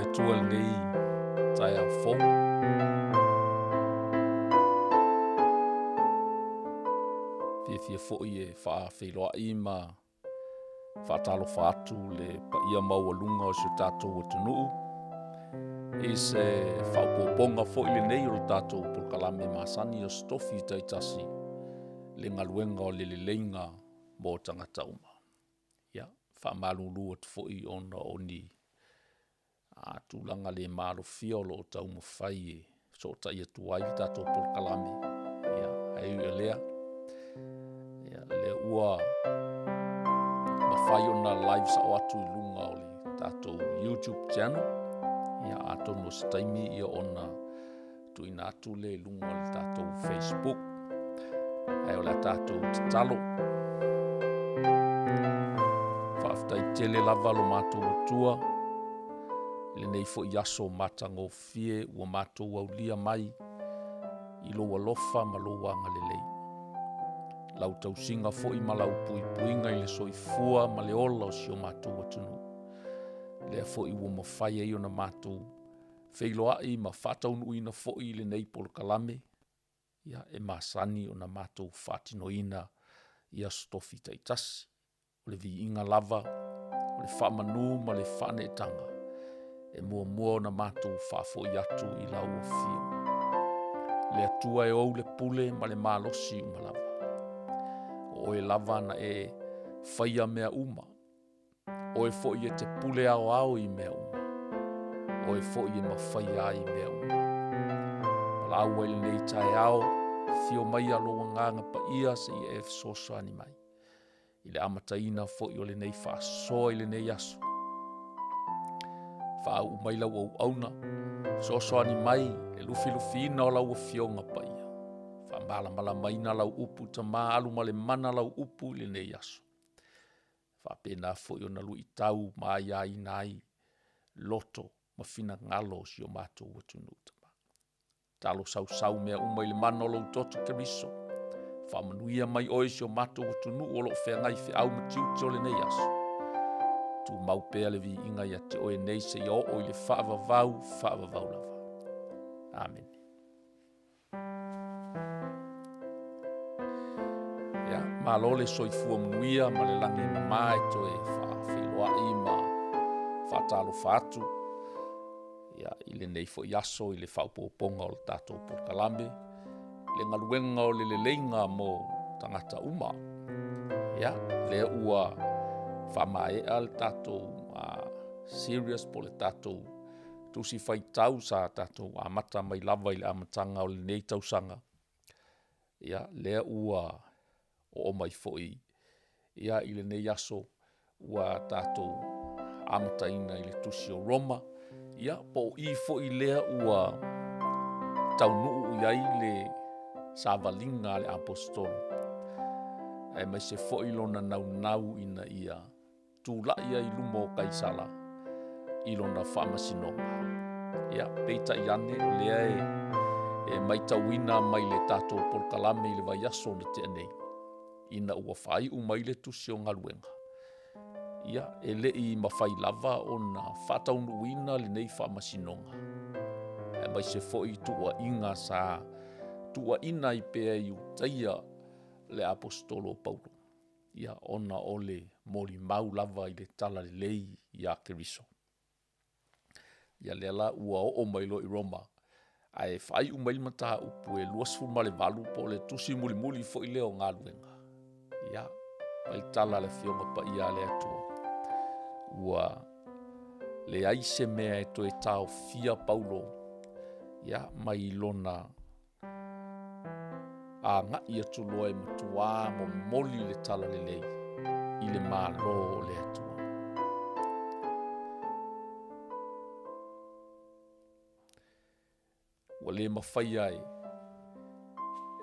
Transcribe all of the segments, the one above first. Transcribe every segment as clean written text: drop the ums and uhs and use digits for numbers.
atua nei tai a fo. Fia fo'i e whaafiloai ma whaatalofa atu le pa ia maualunga o se tātou atunuu. E se whaupōponga fo'i le nei o le tātou polkalame masani o stofi taitasi le ngaluenga o le leinga mo tangata uma. Ia, whaamalulu atu fo'i ona oni a tūlanga le malo fiolo o tauma whai e so tai atuai le tātou polkalame. Ia, hei e lea. Ia, le ua mawhai ona live sa o atu I lunga o le tātou YouTube channel. Ia, atono se taimi ia ona tuina atu le lunga o le tātou Facebook. Ai o le tātou tatalo. Whaaftai tele lava lo mātou atua. Le nei fo I aso matango fie ua mātou au lia mai. I lo alofa ma lo wanga le lei. Lau tau singa fo I malau pui puinga I le soifua ma le ola o si o mātou atunu. Lea fo I ua mawhai e ona mātou. Wheiloai ma whataunu fo I le nei polkalame. Ia e masani o na mātou whātinoina ia stofi taitasi. O le vi inga lava, o le whamanu ma le whanetanga. E mua o na mātou whafo I atu I lau o fio. Le atua e ou le pule ma le malosi unga lava. O e lava na e whaia mea uma. O e fo I e te pule ao I mea uma. O e fo I e mawhaia I mea uma. Lau ele nei tae ao, fio mai aloa nganga pa ia se I e soso ani mai. I le amataina fo I o le nei whaasoa I le nei aso. Wha au mai lau au auna, soso ani mai, e lufi ina o lau a fionga pa ia. Wha mala maina lau upu ta maa alu ma le mana lau upu I le nei aso. Wha pena fo I o na lui tau maa ia inai, loto, ma fina ngalo si o mātou watunu ta. Talo sau mea umai le mana o lau toto keriso. Whamanuia mai oe si o mātou watunu o lo whengai whi au matiuti o le nei aso. Tu mau pēa le vi inga ia te oe nei se I o i le whaavavau lava. Amen. Ia, malo le soifua manuia ma le langi mama e to e whawhiloai ma whaatalo whaatu. Ia, I le nei fo iaso I le whaupōponga o le tātou polkalame. Le ngaluenga o le leinga mo tangata uma. Ia, le ua whamaea le tātou serious po le tātou tusi whaitau sa tātou amata mai lava I le amatanga o le nei tausanga. Ia, le ua o mai foi. Ia, I le nei aso ua tātou amataina I le tusi o Roma. Ia, po I fo I lea ua taunuu iai le savalinga le apostolo. E mai se fo I lona nau ina ia tūla ia I lumo kaisala I lona whamasinonga. Ia, peita I ane lea e mai tauina mai le tātou polkalame I le vai aso na te anei. Ina ua whai mai le tusi o ngaluenga. Ia, e le I mawhai lava o na whataunuina le nei whamasinonga. E mai se fo I tua inga sa tua ina I pēa I utaia le apostolo Paulo. Ia, ona ole mori mau lava I le tala le lei ia keriso. Ia lela ua o mailo I Roma. Ai whai umail mata upu e luasfu ma le valu po le tusi muli fo I leo ngā luenga. Ia, mai tala le fionga pa ia le atua. Ua le aise mea e to e tau fia Paulo. Ia, mai lona a ngai atu loe matua mo moli le tala le lei. I le malo le atua. Ua le mawhaia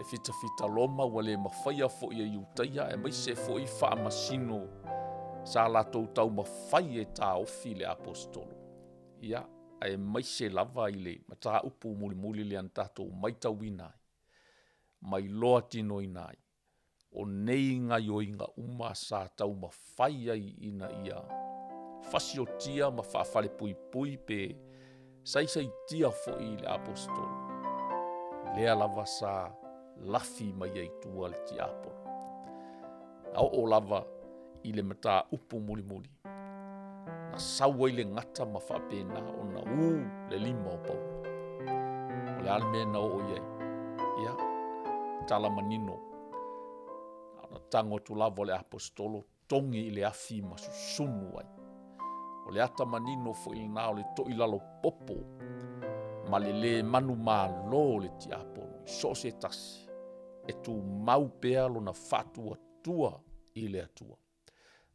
e fita loma, ua le mawhaia fo I utaia e mai se fo I whaamasino sa latou tau mawhai e tā ofi le apostolo. Ia, e mai se lava I le mata upu muli le antatou mai tau inai. Mai loa tino inai. O nei ngai o inga uma sa tau mawhai ai ina ia. Whasiotia ma whaafale pui pe saisaitia fo'i i le apostolo. Lea lava sa lafi mai ai tua le tiapolo. O lava i le mata upu muli. Na saua i le ngata ma whapena o na le lima o Paulo. O le ale mena o iai. Ia, tala manino. Na tango tu lava o le apostolo, tongi i le afi ma susunu ai. O le ata manino fo i na o le to i lalo popo, ma le manu malo le tiapolo, so se tasi, e tu mau pea lo na fatua tua i le atua.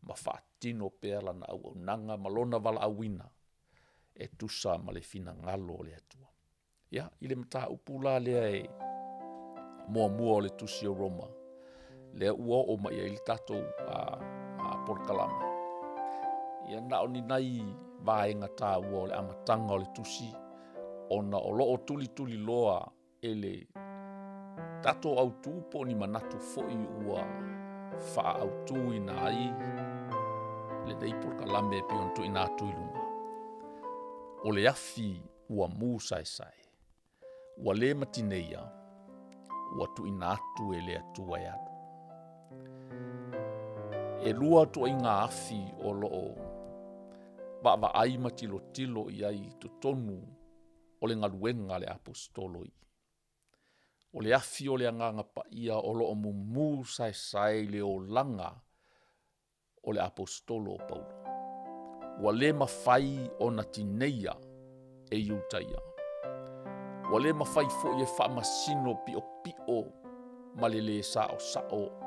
Ma fatino pea la na au nanga malona vala awina, e tusa ma le fina ngalo le atua. Ia, i le mata upula lea e mua o le tusi o Roma, lea ua o mai i le tatou a porkalame. Ia na o ni nai vaenga tā ua o le amatanga o le tusi, ona o loo tuli loa ele tato au tupo ni manatu foi ua faa au tu ina ai le dei porkalame pe on tu ina tu ilunga. O le afi ua mu sai. Ua le matineia ua tu ina atu e le atua e atu. E lua tu inga afi o loo va ai matilo i ai tonu o le ngaluenga le apostoloi. O le afi o le anganga pa ia o loo mumu sai le o langa o le apostolo o Paulo. Ua le mawhai o na tineia e iutaia. Ua le mawhai fo i e wha masino pio ma le sao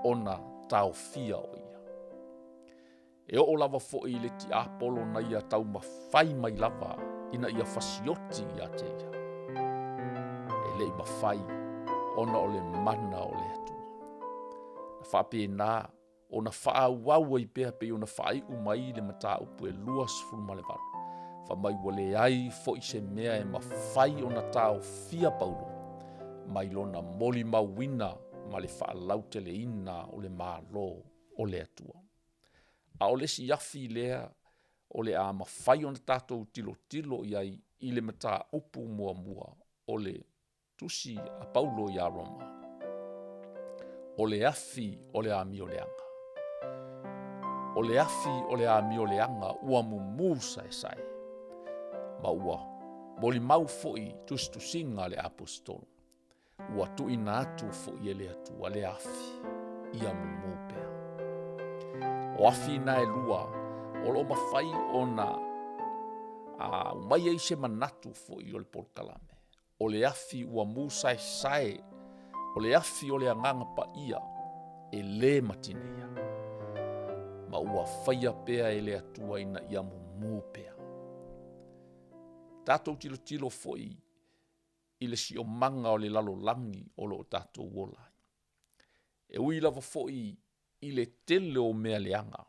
ona tau fia o ia. E o lava fo i le ti apolo na ia tau mawhai mai lava ina ia fasioti ia te ia. E le mawhai ona o le mana o le atua. Na whape nā o na whaau i pēa pe o na whai umai le mata upu e luas fulma le varu. Wha mai wale ai fo i se mea e mawhai o na tau fia Paulo. Mai lona moli mawina ma le wha laute le ina o le malo o le atua. A o le si afi lea o le a mawhai o na tātou tilo iai i le mata upu mua o le tusi a Paulo i a Roma. O le afi o le a mioleanga. O le afi o le a mioleanga ua mumu sai. Ma ua moli mau foi tusinga le apostolo. Ua tu ina atu foi e le atua le afi i a mumu pea. O afi na e lua o lo mawhai o na umai e se manatu foi o le porkalame. O le afi ua mu sai, o le afi o le anganga pa ia, e le matineia. Ma ua whaia pea e le atua ina ia mumu pea. Tātou tilo foi, i le si o manga o le lalolangi o lo tātou wolai. E ui lava foi i le tele o mea leanga.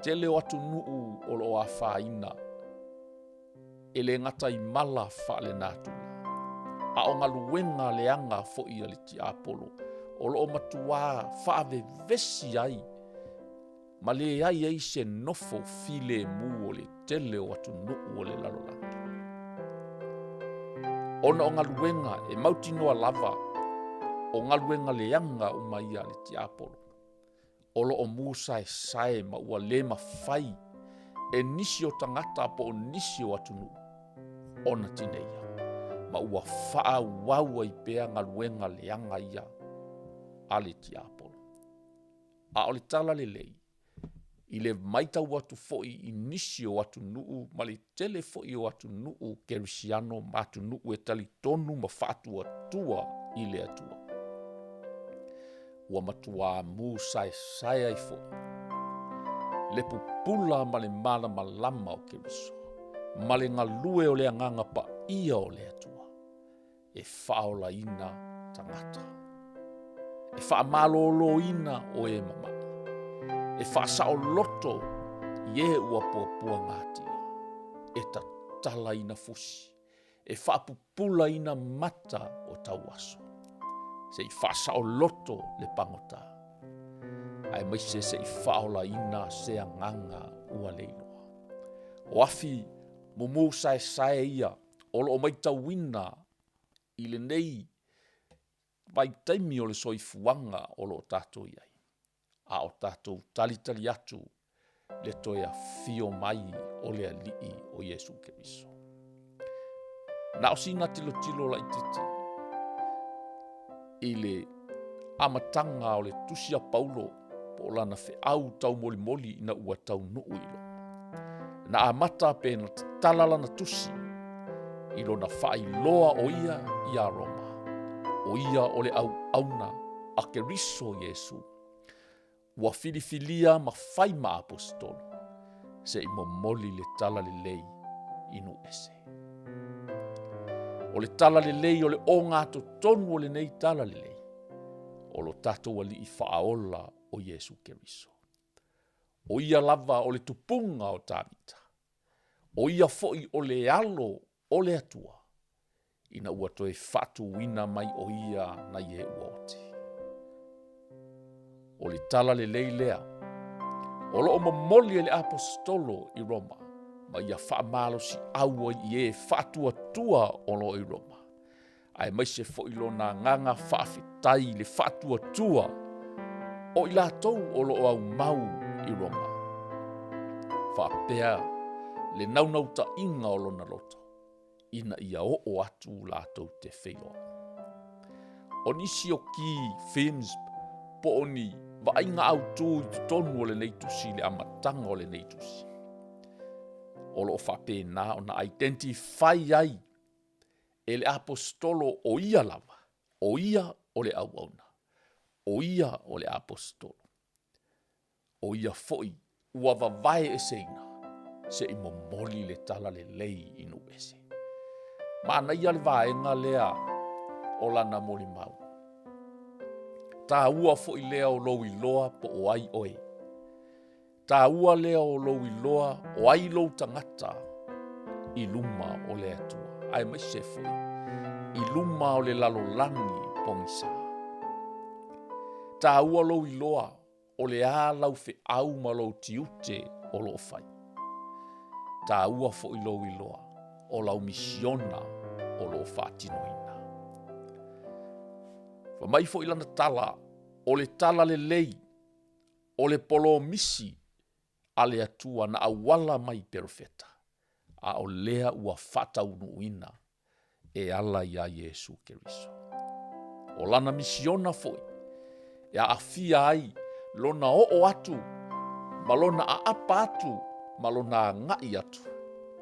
Tele o atu nuu o lo a whaina, e le ngata i mala wha le nātula. A o ngaluenga leanga fo i le ti apolo, o lo matua whaave vesi ai, ma le ai ei se nofo file mu o le tele o atu nuu o le lalolangi. Ona o ngaluenga e mautinoa lava, o ngaluenga leanga umaia le ti apolo. O lo o mu sai ma ua le mawhai, e nisi o tangata po o nisi o atu nuu. Ona tineia. Ma ua faa waua i pea ngaluenga leanga ia ale ti apolo. A o le tala le lei, i le maita watu foi i nisi o atu nuu, ma le tele foi o atu nuu kerisiano ma atu nuu e tali tonu ma fatu atua i le atua. Ua matua mu sai ai foi. Le pupula ma le mana malama o keriso. Ma le ngalue o le anganga pa ia o le atua. E whaola ina tangata. E wha malolo ina o e mamai. E wha sao loto i e ua puapua ngātia. E ta tala ina fusi. E wha pupula ina mata o tauaso. Se i wha sao loto le pangota. Ai maise se i whaola ina se anganga ua leiloa. O afi mumu sae ia, o loo mai tauina i le nei vai taimi o le soifuanga o loo tātou iai. A o tātou talitali atu le toea fio mai o le alii o Iesu Keriso. Na o sina tilo la ititi i le amatanga o le tusia Paulo po lana fe au tau moli ina ua tau nuu ilo. Na amata pe na talala na tusi ilo na fai loa o ia i a Roma. O ia o le auna a Keriso Iesu. Ua filifilia ma fai ma apostolo. Se i momoli le tala le lei inu ese. O le tala le lei o le o ngāto tonu o le nei tala le lei. O lo tatou ali i whaaola o Iesu Keriso. O ia lava o le tupunga o tāmita. O ia foi o le alo o le atua. Ina ua toe fatu wina mai o ia na ie uoti. O le tala le lei lea. O lo o mamoli le apostolo i Roma. Ma ia whaamalo si aua i e fatu atua o lo i Roma. Ai mai se foi lo na nganga whaafitai le fatu atua. O i lātou o lo au mau i Roma. Whaapea le naunau ta inga o lo na loto. Ina ia o atu lātou te wheloa. O nisi o ki films po oni wa inga au tū i tonu o le neitusi le amatanga o le neitusi. O lo whape nā o na identify ai e le apostolo o ia lava. O ia o le auauna. O ia o le apostolo. O ia foi ua vavae e seina se i momoli le tala le lei inu ese. Mana ia le vaenga lea o lana moli mau. Tā ua foi lea o lou iloa po o ai oe. Tā ua lea o lou iloa o ai lou tangata i luma o le atua. Ai mai se foi. I luma o le lalolangi pongisa. Tā ua lou iloa o le a lau fe au ma lou tiute o lo fai. Tā ua foi lou iloa o lau misiona o lo whaatinoina. Wa mai fo ilana tala, o le tala le lei, o le polo misi, a le atua na awala mai perfeta, a o lea ua whata unuina, e ala ia Iesu Keriso. O lana misiona foi, e a afia ai, lona o atu, ma lona a apa atu, ma lona a ngai atu,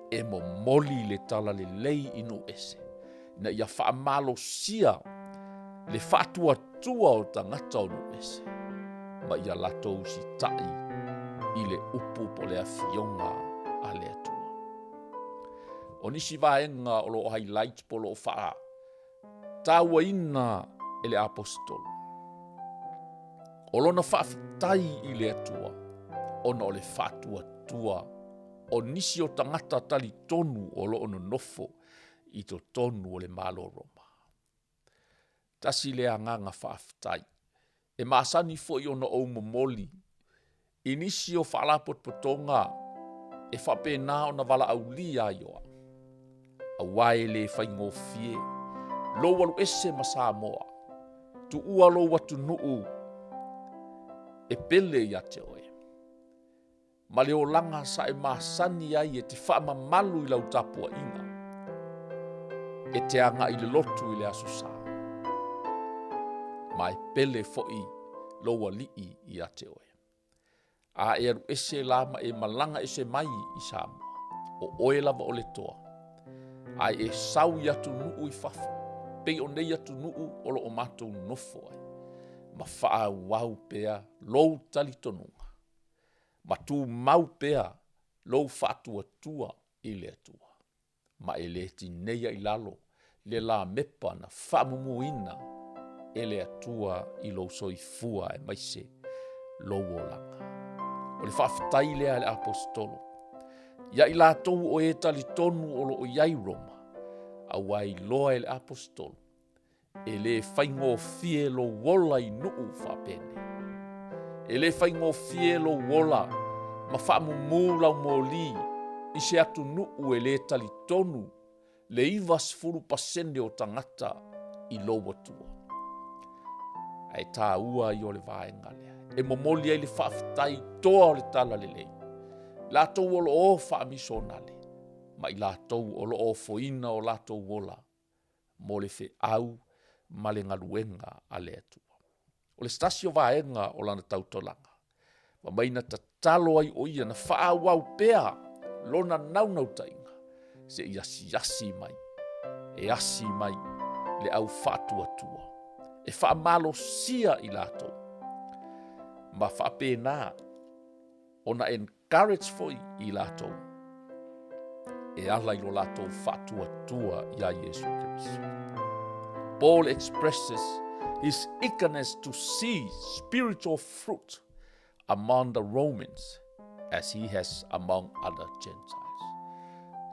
e mo moli le tala le lei inu ese, na ia whaamalo sia, le whaatua tua o tangata o nu ese, ma ia latou si tai, i le upu po le afionga a le atua. O nisi vaenga o lo highlight po lo whaa, taua ina e le apostolo. O lona whaafitai i le atua, ona o le whaatua tua, o nisi o tangata tali tonu o lo ono nofo i to tonu o le malo Roma. Tasi le anganga whaafitai, e maasani fo i ono o momoli, i nisi o whaalapot potonga, e whapena o na wala au lia ioa. A wae le whaingo fie, lo walu ese masa moa, tu ua lo watu nuu, e pele ia te oe. Ma leo langa sa e maasani ai e te whaama malu i lau tapua inga, e te anga i le lotu i le asusa. Ma e pele foi lo walii i a te oe. A e aru ese lama e malanga ese mai i Samoa, o oe lava o le toa. Ai e sau i atu nuu i fafo, pei o nei atu nuu o lo o matou nofo ai. Ma faa wau pea lou tali tonunga. Ma tu mau pea lou fatua tua i le atua. Ma e le tineia i lalo, le la mepa na whamumuina e le atua i lou soifua e maise lou o langa. O le whaafitai lea le apostolo. Ia i lātou o e tali tonu o lo o iai Roma, a wai loa e le apostolo, e le whaingo fie lo wola i nuu whapene. E le whaingo fie lo wola, ma whaamumu lau mōli, i se atu nuu e le talitonu le 90% o tangata i loa tua. Ai tā ua i o le vaenga lea. E momoli ai le whaafitai toa o le tala le lei. Lātou o lo o whaamiso nale. Ma i lātou o lo o foina o lātou wola. Mo le fe au ma le ngaluenga a le atua. O le stasio vaenga o lana tautolanga. Ma maina ta talo ai o ia na whaawau pea lona naunau tainga. Se i asi mai. E asi mai le au whaatua tua. E whaamalo sia i lātou. Ma whaapena ona encourage foi i lātou. E ala i lo lātou whaatua tua ia Yesu Christ. Paul expresses his eagerness to see spiritual fruit among the Romans as he has among other Gentiles.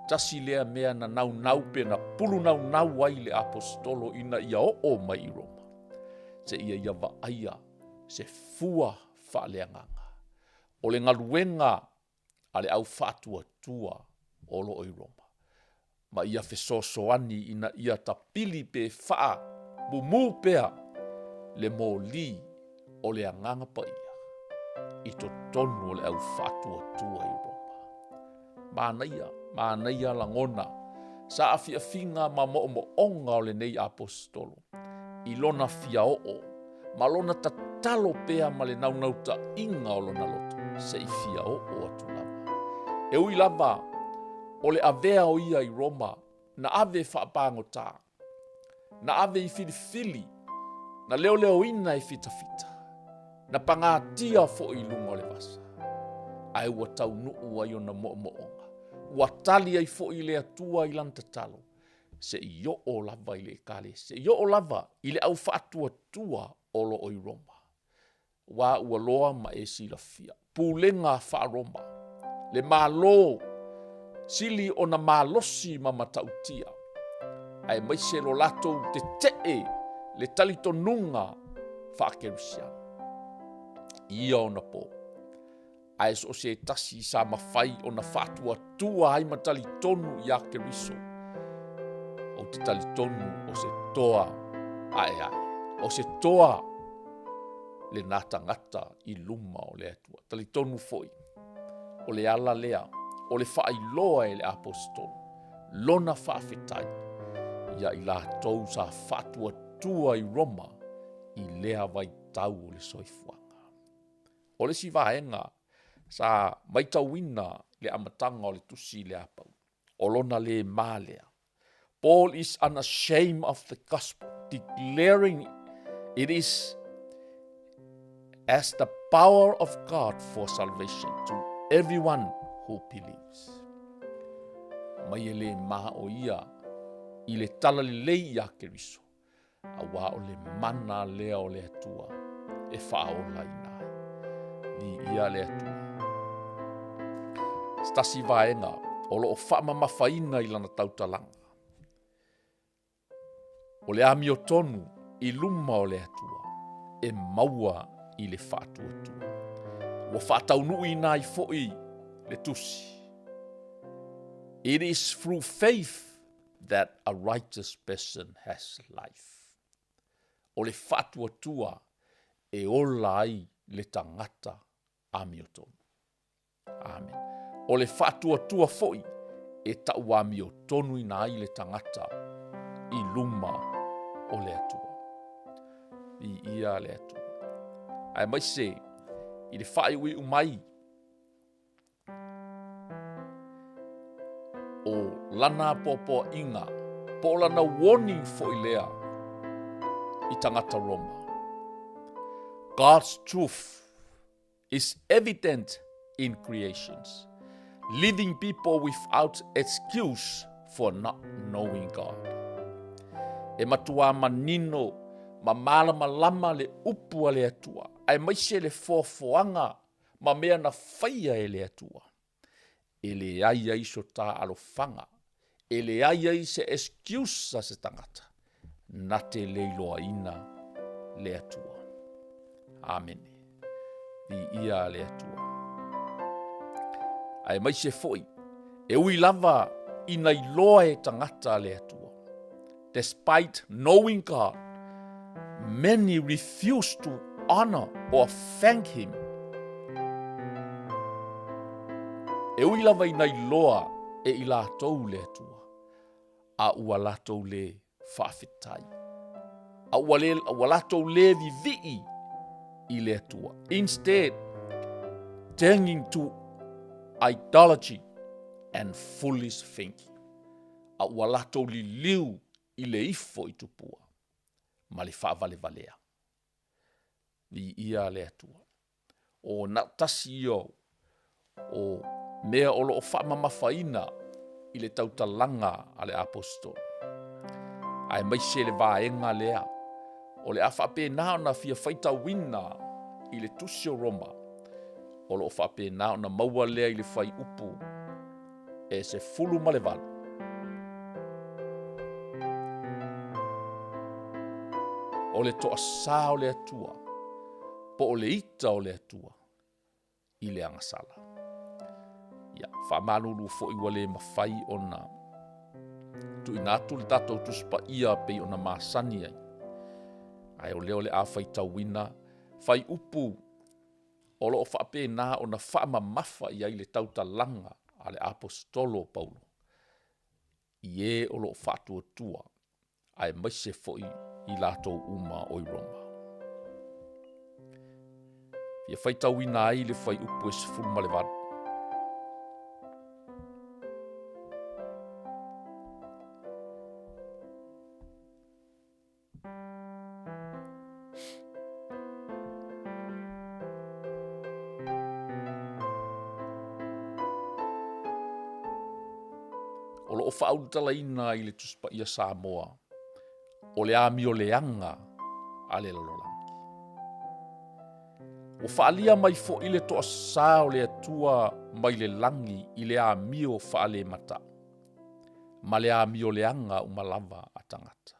Tasi lea mea na nau pe na pulu nau ai le apostolo ina ia o mai i Roma. Se ia vaaia se fua whaaleanganga. O le ngaluenga a le au whaatua tua o lo i Roma. Ma ia fesosoani ina ia tapili pe whaa mumu pea le mōli o le anganga pa ia. I to tonu o le au whaatua tua i Roma. Mānaia langona. Sa afia finga ma mo onga o le nei apostolo. I lona fia o. Ma lona tatalo pea ma le naunauta inga o lona loto. Se i fia o atu lava. E ui lava o le avea o ia i Roma. Na ave whaapango tā. Na ave i filifili. Na leo ina i fita. Na pangatia fo i lunga o le vasa. Ai ua tau nuu ai o na mo onga. Ua tali ai fo i le atua i lanta talo. Se i o lava i le kale. Se i o lava i le au whaatua tua o lo o i Roma. Wa ua loa ma e sila fia. Pulenga wha Roma. Le malo. Sili o na malosi ma matautia. Ai maise lo lato te tee le talitonunga whakerusiana. Ia o na po. Ai so se tasi sa mawhai o na whaatua tua ai matalitonu i ake riso. O te talitonu o se toa ai. O se toa le nata i luma o le atua. Talitonu foi. O le ala lea. O le whaailoa e le apostolo. Lona whaafetai. Ia i la tau sa whaatua tua i Roma. I lea vai tau o le soifuanga. O le si vaenga. Sa maitauina le amatanga o le tusi le apau. O lona le malea. Paul is unashamed of the gospel, declaring it is as the power of God for salvation to everyone who believes. Mai ele maha o ia, i le tala le lei a Keriso, a wā o le mana lea o le atua, e whaola i nai, ni ia le atua. Stasi vaenga, o lo o whaamamafaina i lana tautalanga. O le ami o tonu, i luma o le atua, e maua i le whaatua tua. Wa whaataunu i nai foi le tusi. It is through faith that a righteous person has life. O le whaatua tua, e ola ai le tangata ami o tonu. Amen. O le whaatua tua foi, e tau ami o tonu i nai le tangata i luma o le atua. I ia le atua. Ai mai se, i le whai ui umai, o lana popo inga, po lana warning fo i lea, i tangata Roma. God's truth is evident in creations, leaving people without excuse for not knowing God. E matua manino, ma malama lama le upua le atua, ai maise le fofoanga, ma mea na whaia e le atua. E le aia iso tā alofanga, e le aia i se excuse se tangata, na te leiloa ina le atua. Amen. I ia le atua. Ai maise foi, E ui lava ina iloa e tangata le atua. Despite knowing God, many refuse to honor or thank him. E ui lava ina iloa e i lātou le atua. A ua lātou le whawhitai. A ua lātou le vivi'i i le atua. Instead, turning to idolatry and foolish thinking. A ua lātou li liu i le ifo i tupua. Ma le whaavale-valea. Vi ia le atua. O na tasi o mea olo o whaamamafaina i le tautalanga a le apostol. Ai mai se le vaenga lea. O le awhapena o na fia whaita wina i le tusio Roma. O lo whapena o na maua lea i le whai upu. E se fulu ma le valu. O le toa sā o le atua. Po o le ita o le atua. I le angasala. Ia, whamanulu fo i wale mawhai o na tu inatu le tatou tuspa ia pei o na masani ai. Ai o leo le a whai tauina, whai upu o lo o whapena o na whaamamafa i ai le tautalanga a le apostolo Paulo. Ie o lo o whaatua tua, ai maise fo i latou uma o i Roma. Ia whai tauina ai le whai upu e sifuru ma le vadu. O lo o whaautalaina i le tuspa ia Samoa, o le ami o leanga a le lololangi. O whaalia mai fo i le toa sā o le atua mai le langi i le ami o whaale mata. Ma le ami o leanga o malava a tangata.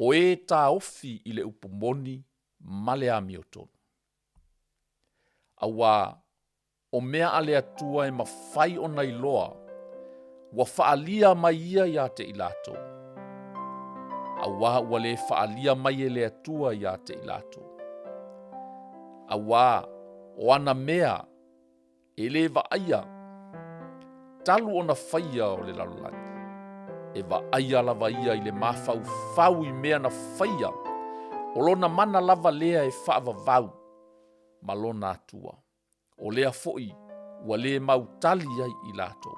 O e tā ofi i le upumoni ma le ami o tonu. Awa o mea a le atua e mawhai o nei loa, wa whaalia mai ia ia te ilato. Awa ua le whaalia mai e le atua ia te ilato. Awa o ana mea e le vaaya. Talu o na whaia o le lalolani. E vaaya lava ia i le mawhau whau i mea na whaia. O lona mana lava lea e whaava vau. Ma lona atua. O lea foi ua le mautali ai i lato.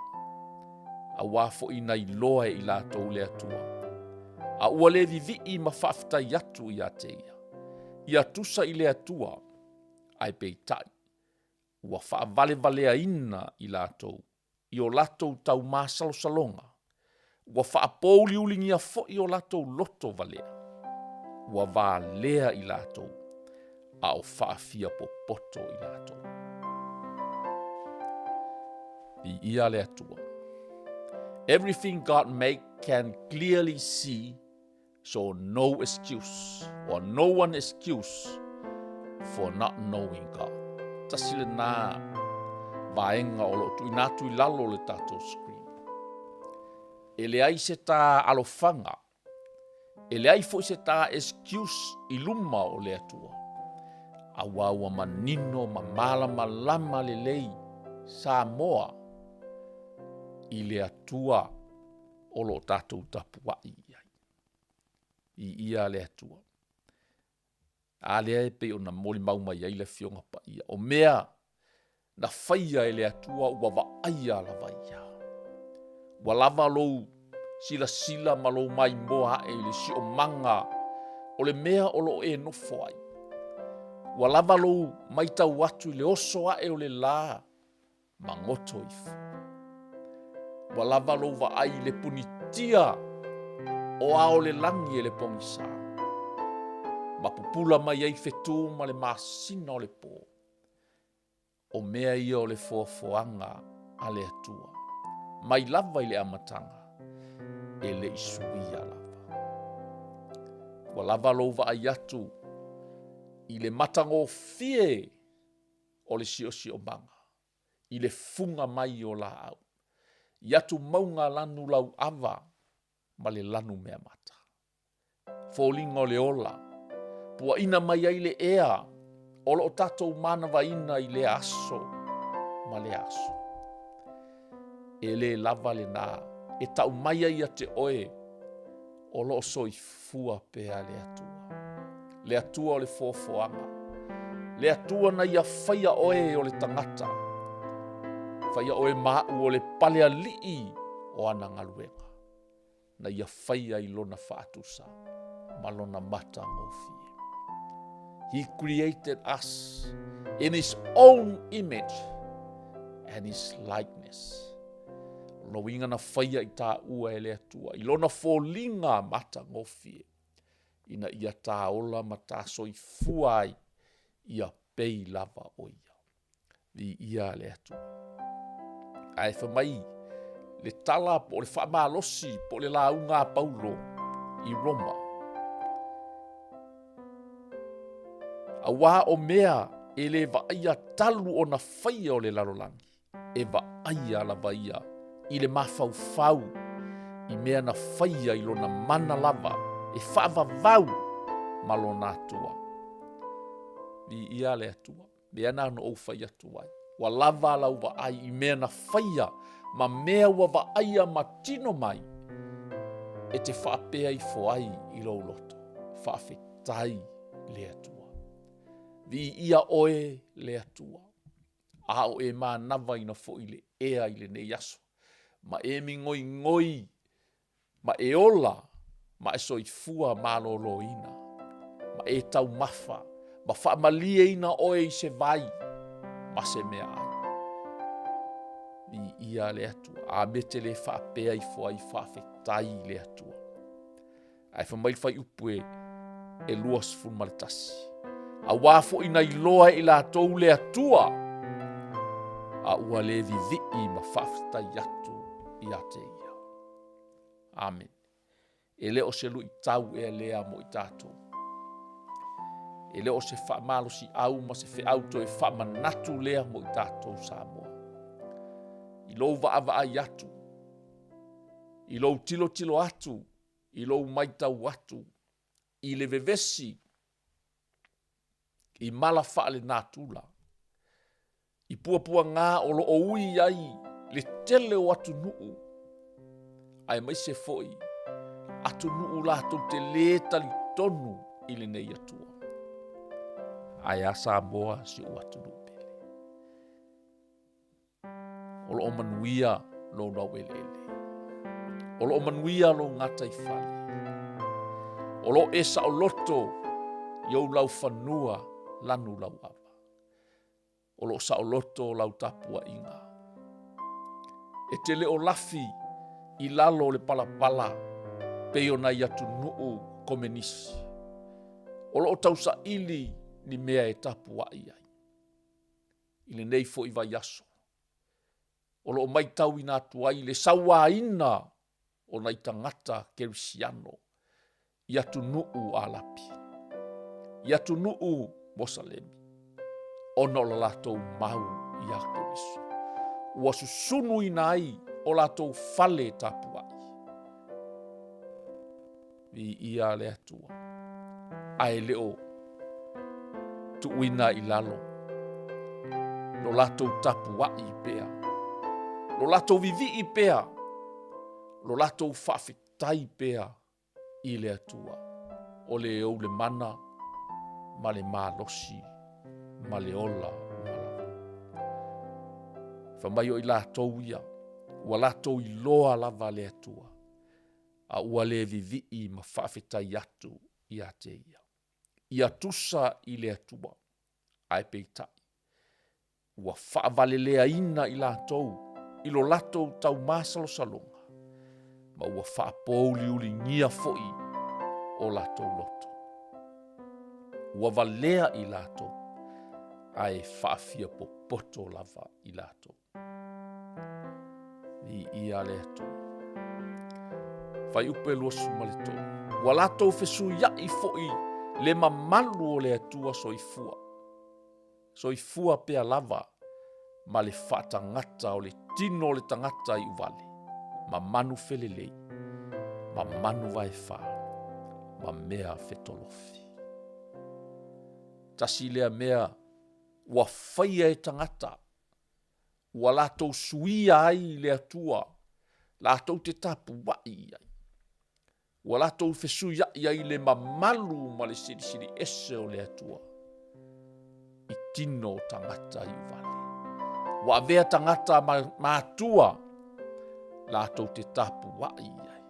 A wafo i nei loa i lato le atua. A ua le vivi i mawhafta i atu i ateia. I atusa i le atua, ai peitai. Ua wha vale ina i lato. I o lato tau māsalo salonga. Ua wha apouli ulingi a fo i o lato loto valea. Ua vā lea i lato. A o wha fia popoto i lato. I ia le atua. Everything God made can clearly see, so no excuse or no one excuse for not knowing God. Tasile nā vaenga o lo tu inatu i lalo le tato screen. E le ai se tā alofanga. E le ai fo se tā excuse i luma o le atua. A wawa manino ma malama le lei Samoa. I le atua o lo tatou tapua i ai. I ia le atua. A lea e pe o na moli mauma i ai le fionga pa ia. O mea na whaia e le atua ua waaia la vaia. Ua lava lou sila ma lou mai moa e le si o manga o le mea o lo e nofo ai. Ua lava lou mai tau atu i le oso a e o le la ma ngoto ifu. Wa lava lo va ai le punitia o ao le langi e le pongisa. Ma pupula mai ai fetu ma le masina o le po. O mea ia o le foafoanga a le atua. Mai lava i le amatanga e le isuia lava. Wa lava lo va ai atu i le matango fie o le sio manga. I le funga mai o la au. Ia tu maunga lanu lau ava, ma le lanu mea mata. Fōlinga o le ola, pua ina mai ai le ea, o lo tatou mana vaina i le aso, ma le aso. E le lava le nā, e tau mai ai a te oe, o lo soifua pea le atua. Le atua o le fōfoanga. Le atua na ia whaia oe o le tangata. Whaia oe mau o le palea lii o ana ngaluenga. Na ia whaia i lona whaatusa, ma lona mata ngofie. He created us in his own image and his likeness. No inga na whaia i tā ua e le atua. I lona fōlinga mata ngofie. Ina ia tā ola ma tā soifuai ia pei lava o ia. Vi ia le atua. Ai whamai, le tala po le whamalosi po le launga Paulo i Roma. A wā o mea e le vaia talu o na whaia o le larolangi. E vaia la vaia i le mawhauwhau i mea na whaia i lona mana lava e whaavavau ma lona atua. Vi ia le atua, mea na no au whaia tuai. Wa lava lau wa ai i mea na whaia ma mea wa wa aia ma tino mai e te whaapea i foai i lau loto. Whaafetai le atua. Vi ia oe le atua. A o e maa nawa ina fo i le ea i le ne yaso. Ma e mi ngoi ngoi, ma e ola, ma e soifua malolo ina. Ma e tau mafa, ma whaamalie ina oe i se vai, ma se mea ai. Ni ia le atua, a me te le whaapea i fua i whaafetai le atua. Ai whamai whai upu e luas fun maletasi. A wafo ina i loa i la tau le atua, a ua le vivi ma whaafetai atu i ate ia. Amen. E leo se lu i tau e lea mo i tātou. E leo se whaamalo si au ma se whi auto e whaamanatu lea mo i tātou Samoa. I lou vaava ai atu. I lou tilo tilo atu. I lou maitau atu. I le vevesi. I mala whaale nātula. I puapua ngā o lo o ui ai le tele o atu nuu. Ai mai se foi. Atu nuu lātou te le tali tonu i le nei atua. Ai a Samoa si o atu nuu pele. O lo o manuia lo nau elele. O lo o manuia lo ngata i whale. O lo esa o loto iau lau whanua lanu lau ava. O lo sa o loto lau tapua inga. E te leo lafi i lalo le palapala peo na iatu nuu komenisi. O lo tausa ili ni mea e tapua iai. Ile nei fo i vai aso. O lo mai tau ina tuai le sawa ina o na itangata kerisiano. Iatu nuu alapi. Iatu nuu mosalemi. Ono la latou mau i a keriso. Ua susunu ina ai o latou fale tapuai. Vi ia le atua. Ai leo tuuina i lalo. Lo latou tapuai pea. Lo latou vivi i pea. Lo latou whawhitai pea i le atua. O le au le mana ma le malosi. Ma le ola umalawa. Whamai o i lātou ia, ua lātou i loa lava le atua, a ua le vivi i ma whaafetai atu i a te ia. Ia tusa i le atua, ai peitai. Ua whaavale lea ina i lātou, i lo lātou tau māsalo salonga, ma ua whaapouli uli ngia foi o lātou loto. Ua valea i lātou, ai whaafia po poto lava i lato. Ni ia le ato. Whai upe lua sumalito. Wa lato fesu ia i foi le mamalu o le atua soifua. Soifua pea lava ma le whaatangata o le tino o le tangata i uvale. ma manu felelei, ma manu vaefa, ma mea fetolofi. Tasi lea mea ua whaia e tangata, ua lātou suia ai le atua, lātou te tapu wai ai. Ua lātou fesuia ai le mamalu ma le siri ese o le atua. I tino tangata i vale. Ua avea tangata ma atua, lātou te tapu wai ai.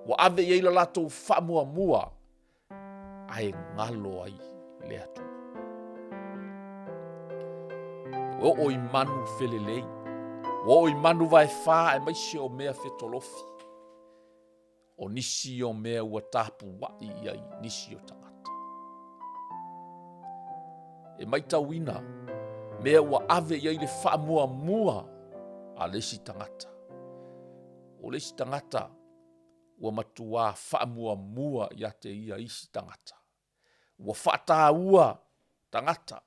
Ua ave i la lātou whamua mua, ai ngalo ai le atua. O i manu felelei, o i manu vai wha e maise o mea fetolofi. O nisi o mea ua tapu wai ai nisi o tangata. E mai tauina, mea ua ave iai le wha mua a lesi tangata. O lesi tangata, ua matua wha mua ia te ia isi tangata. Ua wha ua tangata.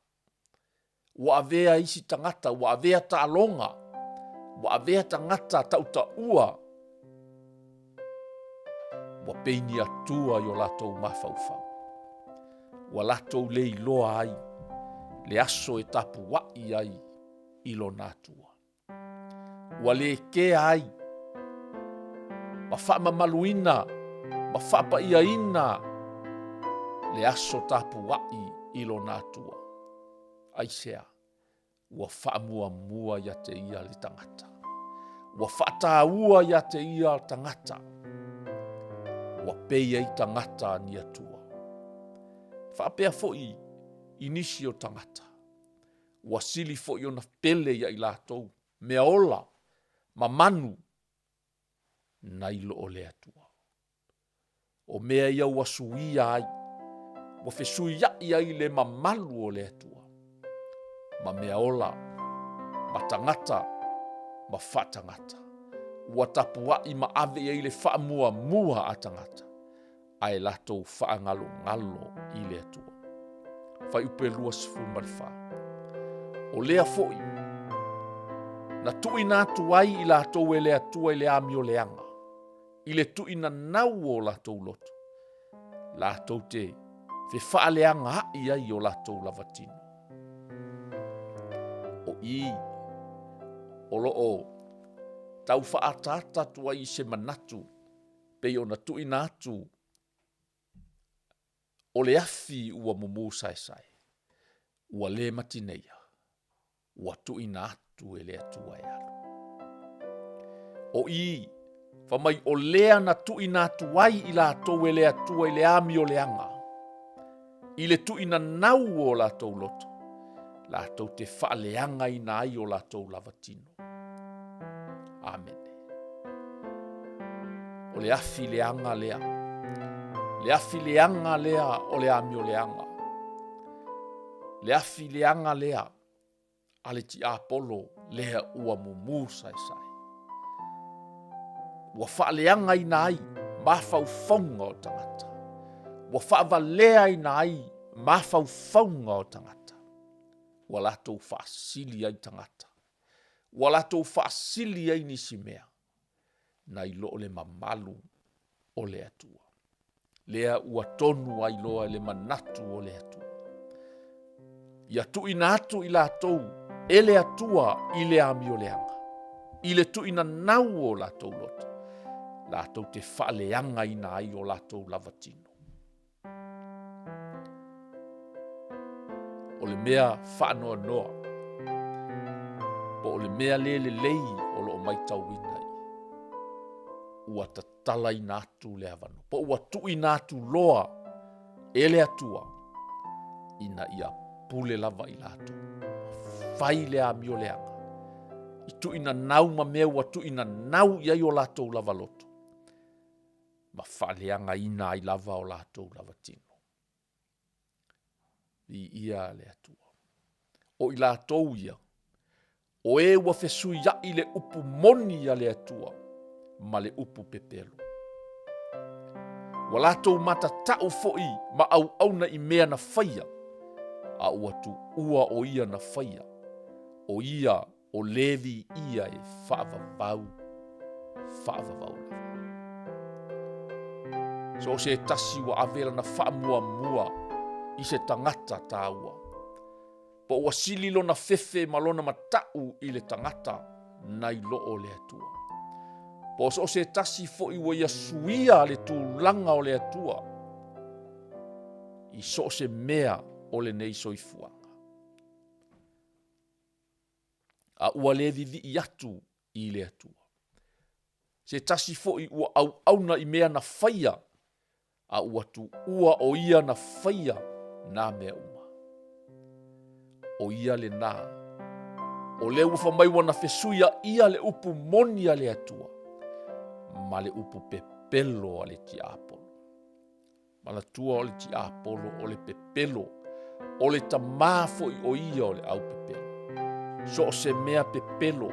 Ua avea isi tangata, ua avea tālonga, ua avea tangata tauta ua. Ua peini atua i o lātou mafaufau. Ua lātou le iloa ai, le aso e tapu wai ai ilo nātua. Ua le kea ai, ma whaama maluina, ma whapa iaina, le aso tapu wai ilo nātua. Aisea, ua whaamua ia te ia le tangata. Ua whaataua ia te ia tangata. Ua peia i tangata ni atua. Whapea foi inisi o tangata. Ua sili foi o na pele ia i lātou. Mea ola, ma manu, na ilo o le atua. O mea ia ua suia ai. Ua fesuia ai le mamalu o le atua. Ma mea ola, ma tangata, ma whatangata. Ua tapua i ma ave i le whaamua a tangata. Ai latou whaangalo i le atua. Whai upe lua sifu marifa. O lea foi, na tui nātu ai i latou e le atua i le ami o leanga. I le tui na nau o latou loto. Latou te wha leanga hai ai o latou lavatino. O i, o loo, tau whaatata tua i se manatu, pei o na tui nātu, o le afi ua mumu sai. Ua le matineia, ua tui nātu e le atua e alu. O i, whamai o lea na tui nātu ai i lātou e le atua i le ami o leanga. I le tui na nau o lātou loto. Lātou te whaaleanga i nā i o lātou lavatino. Amen. O le afi leanga lea. Le afi leanga lea o le ami o leanga. Le afi leanga lea. Ale ti apolo lea ua mumu sai. Ua whaaleanga i nā i mawhauwhaunga o tangata. Ua whaavalea i nā i mawhauwhaunga o tangata. Ua lātou whaasili ai tangata. Ua lātou whaasili ai nisi mea. Na i loo le mamalu o le atua. Lea ua tonu ai loa le manatu o le atua. Ia tui nātu i lātou e le atua i le ami o leanga. I le tui na nau o lātou loto. Lātou te whaaleanga i nā i o lātou lavatino. O le mea whaanoa noa. Po o le mea lei o lo mai tauina i. Ua tatala i nātu le avano. Po ua tui nātu loa e le atua. Ina ia pule lava i lātu. Whai le ami o leanga. I tui na nau ma mea ua tui na nau iai o lātou lava loto. Ma whaaleanga ina i lava o lātou lavatino. I ia le atua. O i lātou ia. O e ua fesu ia i le upu moni ia le atua. Ma le upu pepelo. Wa lātou mata tau foi ma au na i mea na whaia. A ua tu ua o ia na whaia. O ia o levi ia e whaavavau whaavavau lava. So se tasi wa avela na whaamua mua i se tangata tāua. Po ua sililo na fefe malona matau i le tangata nai loo le atua. Po so se tasi fo i wa ia suia le tūlanga o le atua. I so se mea o le nei soifuanga. A ua le vivi i atu i le atua. Se tasi fo i ua au i mea na whaia. A ua tu ua o ia na whaia na mea uma. O ia le nā. O le ufa mai wana fesuia ia le upu moni a le atua. Ma le upu pepelo a le ti apolo. Ma la tua o le ti apolo o le pepelo. O le tamafo i o ia o le au pepelo. So se mea pepelo.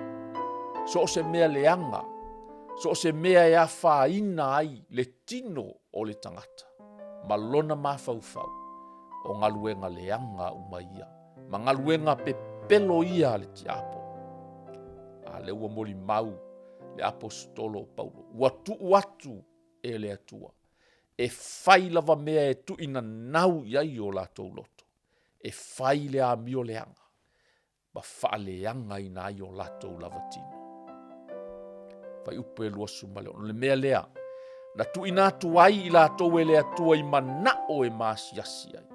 So se mea leanga. So se mea e a whaina ai le tino o le tangata. Ma lona mawhauwhau. O ngaluenga leanga umaia. Ma ngaluenga pepelo ia le ti apolo. A le ua moli mau le apostolo Paulo. Ua atu e le atua. E whai lava mea e tu ina nau iai o latou loto. E whai le amio leanga. Ma wha leanga ina ai o latou lavatino. Whai upe lua sumale. Le mea lea. Na tu ina atu ai i latou e le atua i manao e maasiasi ai.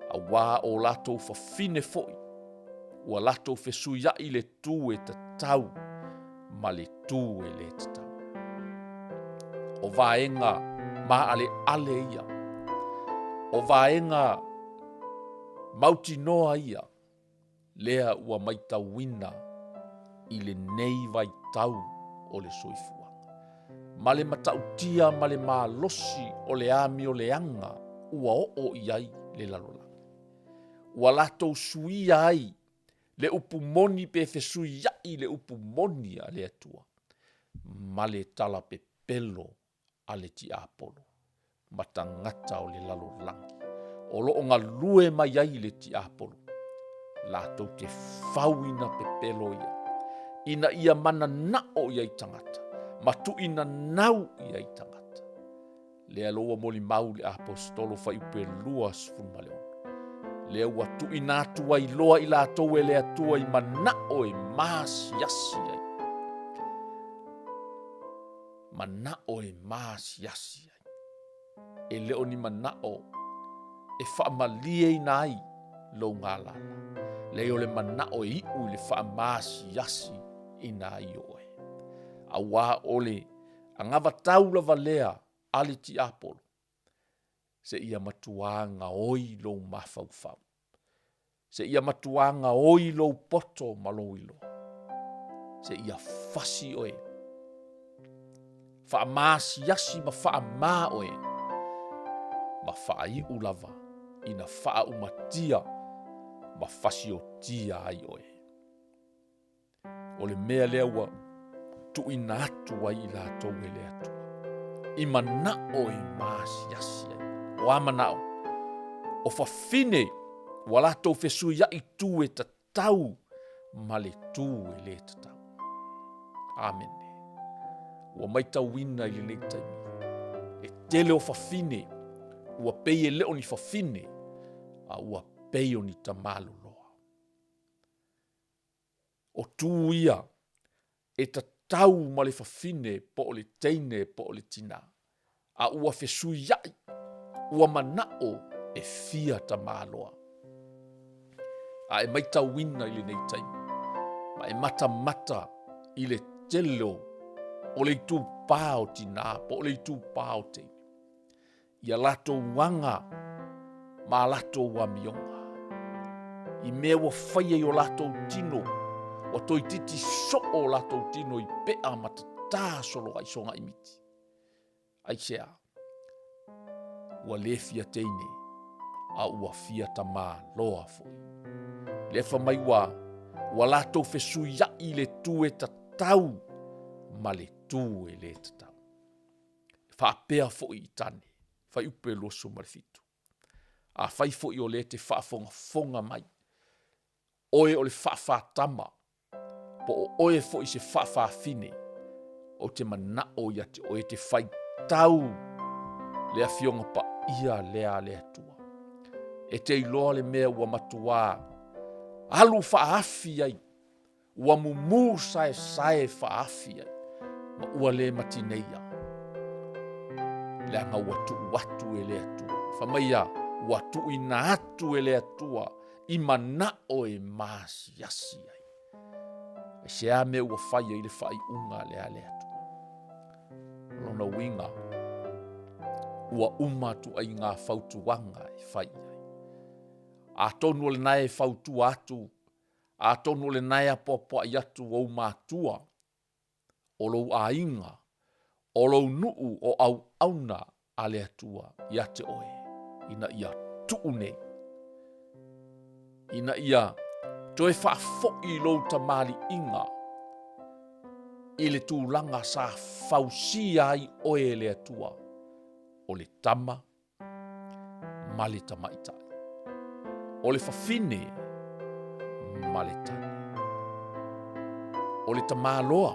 A wā o latou whawhine foi. Ua latou whesui ai le tū e tatau. Ma le tū e le tatau. O vaenga ma ale ia. O vaenga mauti noa ia. Lea ua maitauina i le nei vai tau o le soifua. Ma le matautia ma le malosi o le ami o le anga ua o iai le lalolanga. Ua latou suia ai le upu moni pe fesui ai le upu moni a le atua. Ma le tala pepelo a le ti apolo. Ma tangata o le lalolangi. O loo ngalue mai ai le ti apolo. Latou te fauina pepelo ia. Ina ia mana nao iai tangata. Ma tu ina nau iai tangata. Le aloa moli mau le apostolo fai upe lua sfunmaleon. Le ua tu ina atua i loa i latou e le atua i manao e maasiasi ai. Manao e maasiasi ai. E leo ni manao e whaamalie i nai lo ngalala. Leo le manao e iu le whaamaasiasi i nai oe. A wā ole angava taula valea ale ti apolo. Se ia matuanga oi lo mawhauwhau. Se ia matuanga oi lo poto maloilo. Se ia fasi oe. Whaamaasiasi ma whaama oe. Ma whaaiu lava ina whaumatia ma fasi o tia ai oe. O le mea lea ua tu ina atu ai i latou e le atua. I manao e maasiasi ai. O amanao. O whawhine wa latou fesui ai tu e tatau ma le tu e le tatau. Amen. Ua maitauina i le nei taimi. E tele o whawhine. Ua pei e leo ni whawhine. A ua pei o ni tamalu loa. O tu ia. E tatau ma le whawhine po o le teine po o le tina. A ua fesui ai. Ua manao e fia tamaloa. A e maitauina i le nei taimi. Ma e mata i le telo o le tu pao tina po o le tu pao teine. Ia lato wanga ma lato wa mionga. I mea wa whaia i o lato tino. Wa toi titi so o lato tino i pea matata solo ai songa imiti. Ai sea. Ua le fia teine. A ua fia tama loa foi. Le fa mai wa lato fesui i le tu e tatau. Ma le tu e le tatau. Fa pea foi i tane. Fai upe loso marifitu. A fai foi o le te fonga mai. Oe o le tama. Po oe foi se fine. o te manao ia te o e te whai tau lea fionga pa ia lea lea tua. E te iloa le mea ua matua, alu whaafi ai, ua mumu sae whaafi ai, ma ua le matineia. Lea nga watu e lea tua. Whamaia, watu ina atu e lea tua, i manao e masiasi ai. E sea me ua whaia i le whai unga lea lea tua. Lona winga, ua umatu ai ngā whautuanga e whai ai. A tonu le nae whautu atu, a tonu le nae apopo ai atu o mātua, o lou a inga, o lou nuu o au auna a lea tua ia te oe, ina ia tuune. Ina ia toe whaafoi lou tamali inga, i le tūlanga sa whausia ai oe lea tua, o le tama, ma le tamaitai. O le whawhine, ma le tane. O le tamaloa,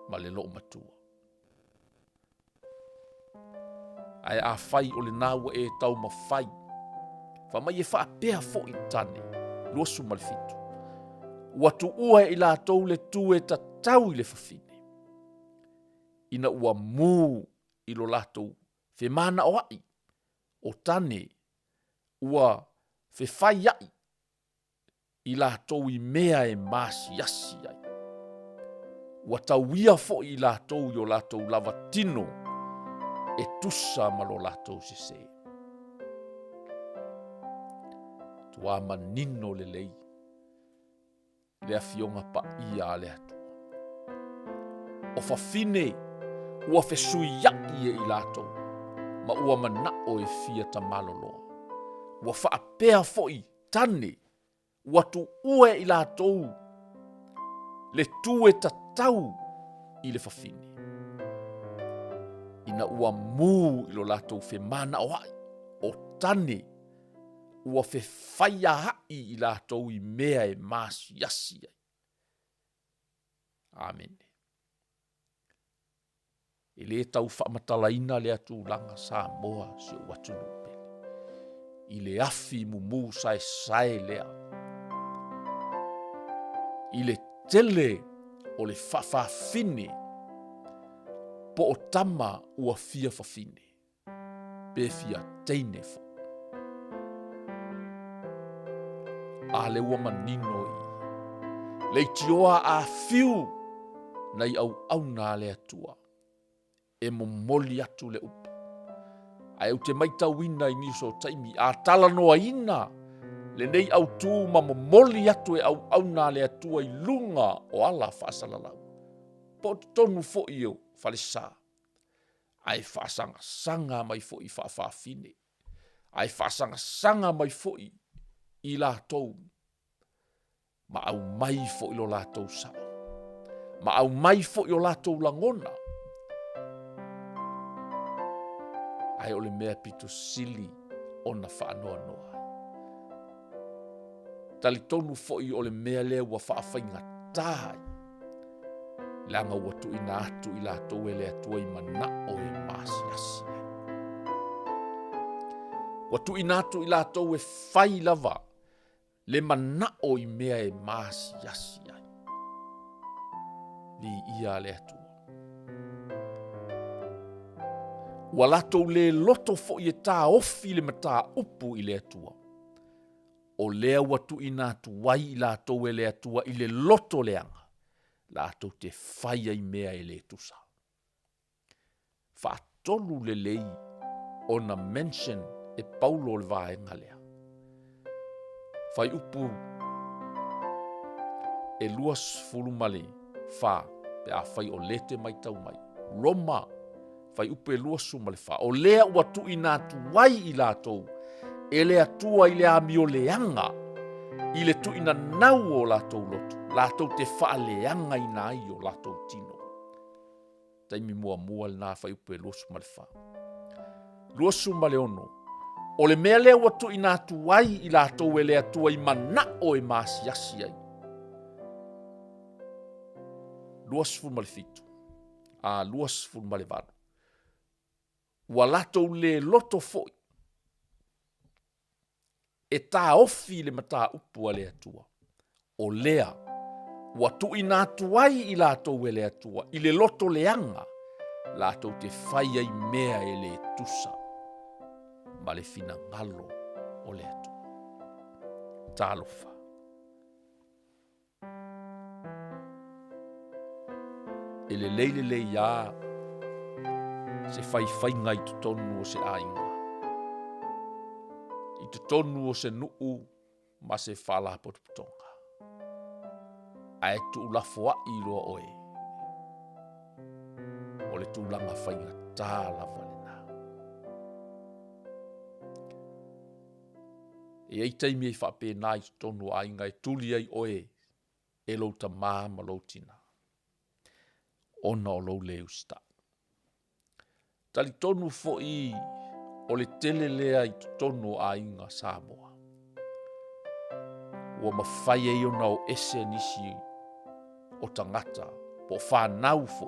ma le loo matua. Ai a whai o le nāua e tau ma whai. Whamai e whaapea fo i tane, luasu ma le fitu. Watu ua i la tau le tue ta tau i le whawhine. Ina ua mū i lo latou whemana o ai, o tane, ua whewhai ai, i la tau i mea e masiasi ai. Ua tauia fo i la tau i o latou lava tino, e tusa ma lo latou se. Tua manino le lei, lea fionga pa ia le atu. O whawhine, ua whesui ai e i latou, ma ua manao e fia ta maloloa. Ua whaapea foi tane, ua tu ue i latou, le tue ta tau i le whawhine. Ina ua mū i lo latou whemana o ai, o tane, ua whewhaia hai i latou i mea e masiasi ai. Amen. E le tau whaamatalaina le atu langa sa moa si o watu lupele. I le afi mumu sae lea. I le tele o le whawhawhine po o tama ua fia whawhine. Pe fia teine fo. A le ua manino i. Le tioa a fiu nei au nā le atua. E momoli atu le upa. Ai au te maitawina i niso taimi. A tala noa ina. Le nei au tū ma momoli atu e au nā le atua i lunga o ala whaasalalau. Po tonu fo i o whalesa. Ai whaasanga mai fo i whaafine. Ai whaasanga mai fo i la tou. Ma au mai fo i lo la tou sao. Ma au mai fo i o la tou langona. Ai ole mea pito sili ona whaanoa noa. Tali tonu fo i ole mea lea ua whaafainga tāi. Langa ua tu ina atu i la tou e lea tua i mana o e masiasi. Ua tu ina atu i la tou e whai lava. Le mana o i mea e masiasi ai. Li ia le atu. Ua latou le loto fo i e tā ofi le mata upu i le atua. O lea watu ina atu wai i latou e le atua i le loto leanga. Latou te whaia i mea e le tusa. Whaatolu le lei o na mention e Paulo le vaenga lea. Whai upu e luas fulumale wha pe a whai o lete mai tau mai. Roma whai upe luasu ma le wha. O lea ua tu ina atu wai i latou. E lea tua i lea mi o leanga. I le tu ina nau o latou lotu. Latou te wha leanga i nai o latou tino. Taimi mua le nā whai upe luasu ma le wha. Luasu ma le ono. O le mea lea ua tu ina atu wai i latou e lea tua i mana o e masiasi ai. 25 a 24. Ua latou le loto foi. E tā ofi le mata upu a le atua. O lea, ua tuina atu ai i latou e le atua, i le loto leanga, latou te whai ai mea e le tusa, ma le fina ngalo o le atua. Tālofa. E le leile ia, se whai ngai tutonu o se ainga. I tutonu o se nuu, ma se whala potuputonga. Ae tu ulafoa i loa oe. O le tūlanga whainga tā lava le nā. E ei taimi ei whape nai tonu ainga e tuli ai oe e lo ta maa ma lo tina. Ona o lo leu sta. Tali tonu fo i o le tele lea i tonu ainga Samoa. Ua mawhai e ona o ese nisi o tangata po whanau fo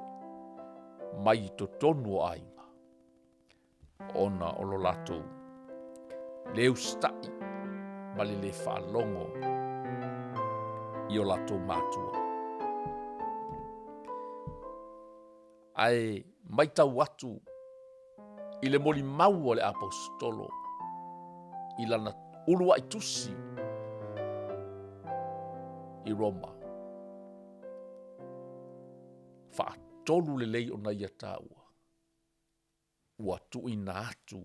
mai to tonu ainga. Ona o lo lato leu stai ma le whalongo i o lato mātua. Ai mai tau atu i le moli mau o le apostolo i lana ulua i tusi i Roma. Whaatolu le lei o na ia tāua. Ua tuina atu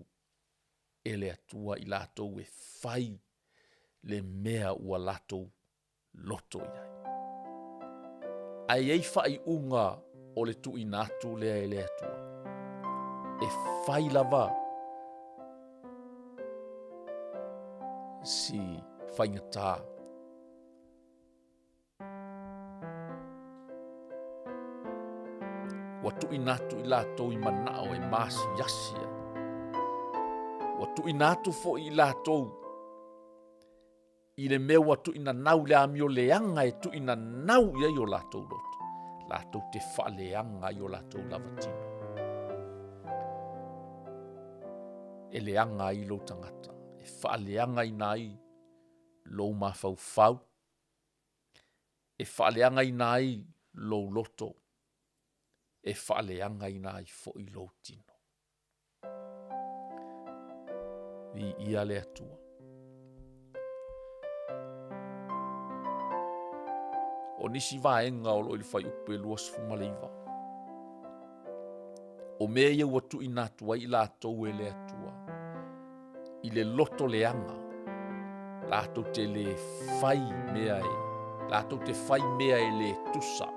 e le atua i latou e whai le mea ua latou loto iai. Ai ei whai unga o le tuina atu lea e le atua. E whai lava si whaingatā. Ua tuina atu i latou i manao e masi yasia. Ua tuina atu fo i latou i le mea ua tuina nau le amio leanga e tuina nau ia i o latou loto. Latou te whaaleanga i o latou lavatino. E leanga i lo tangata. E whaaleanga i nai lo mawhau. E whaaleanga i nai lo loto. E whaaleanga i nai fo i lo tino. I ia le atua. O nisi vaenga o lo ili whai upe luas fumaleiva. O mea ia ua tuina atua i latou e le atua. I le loto leanga. Latou te le whai mea e. Latou te whai mea e le tusa.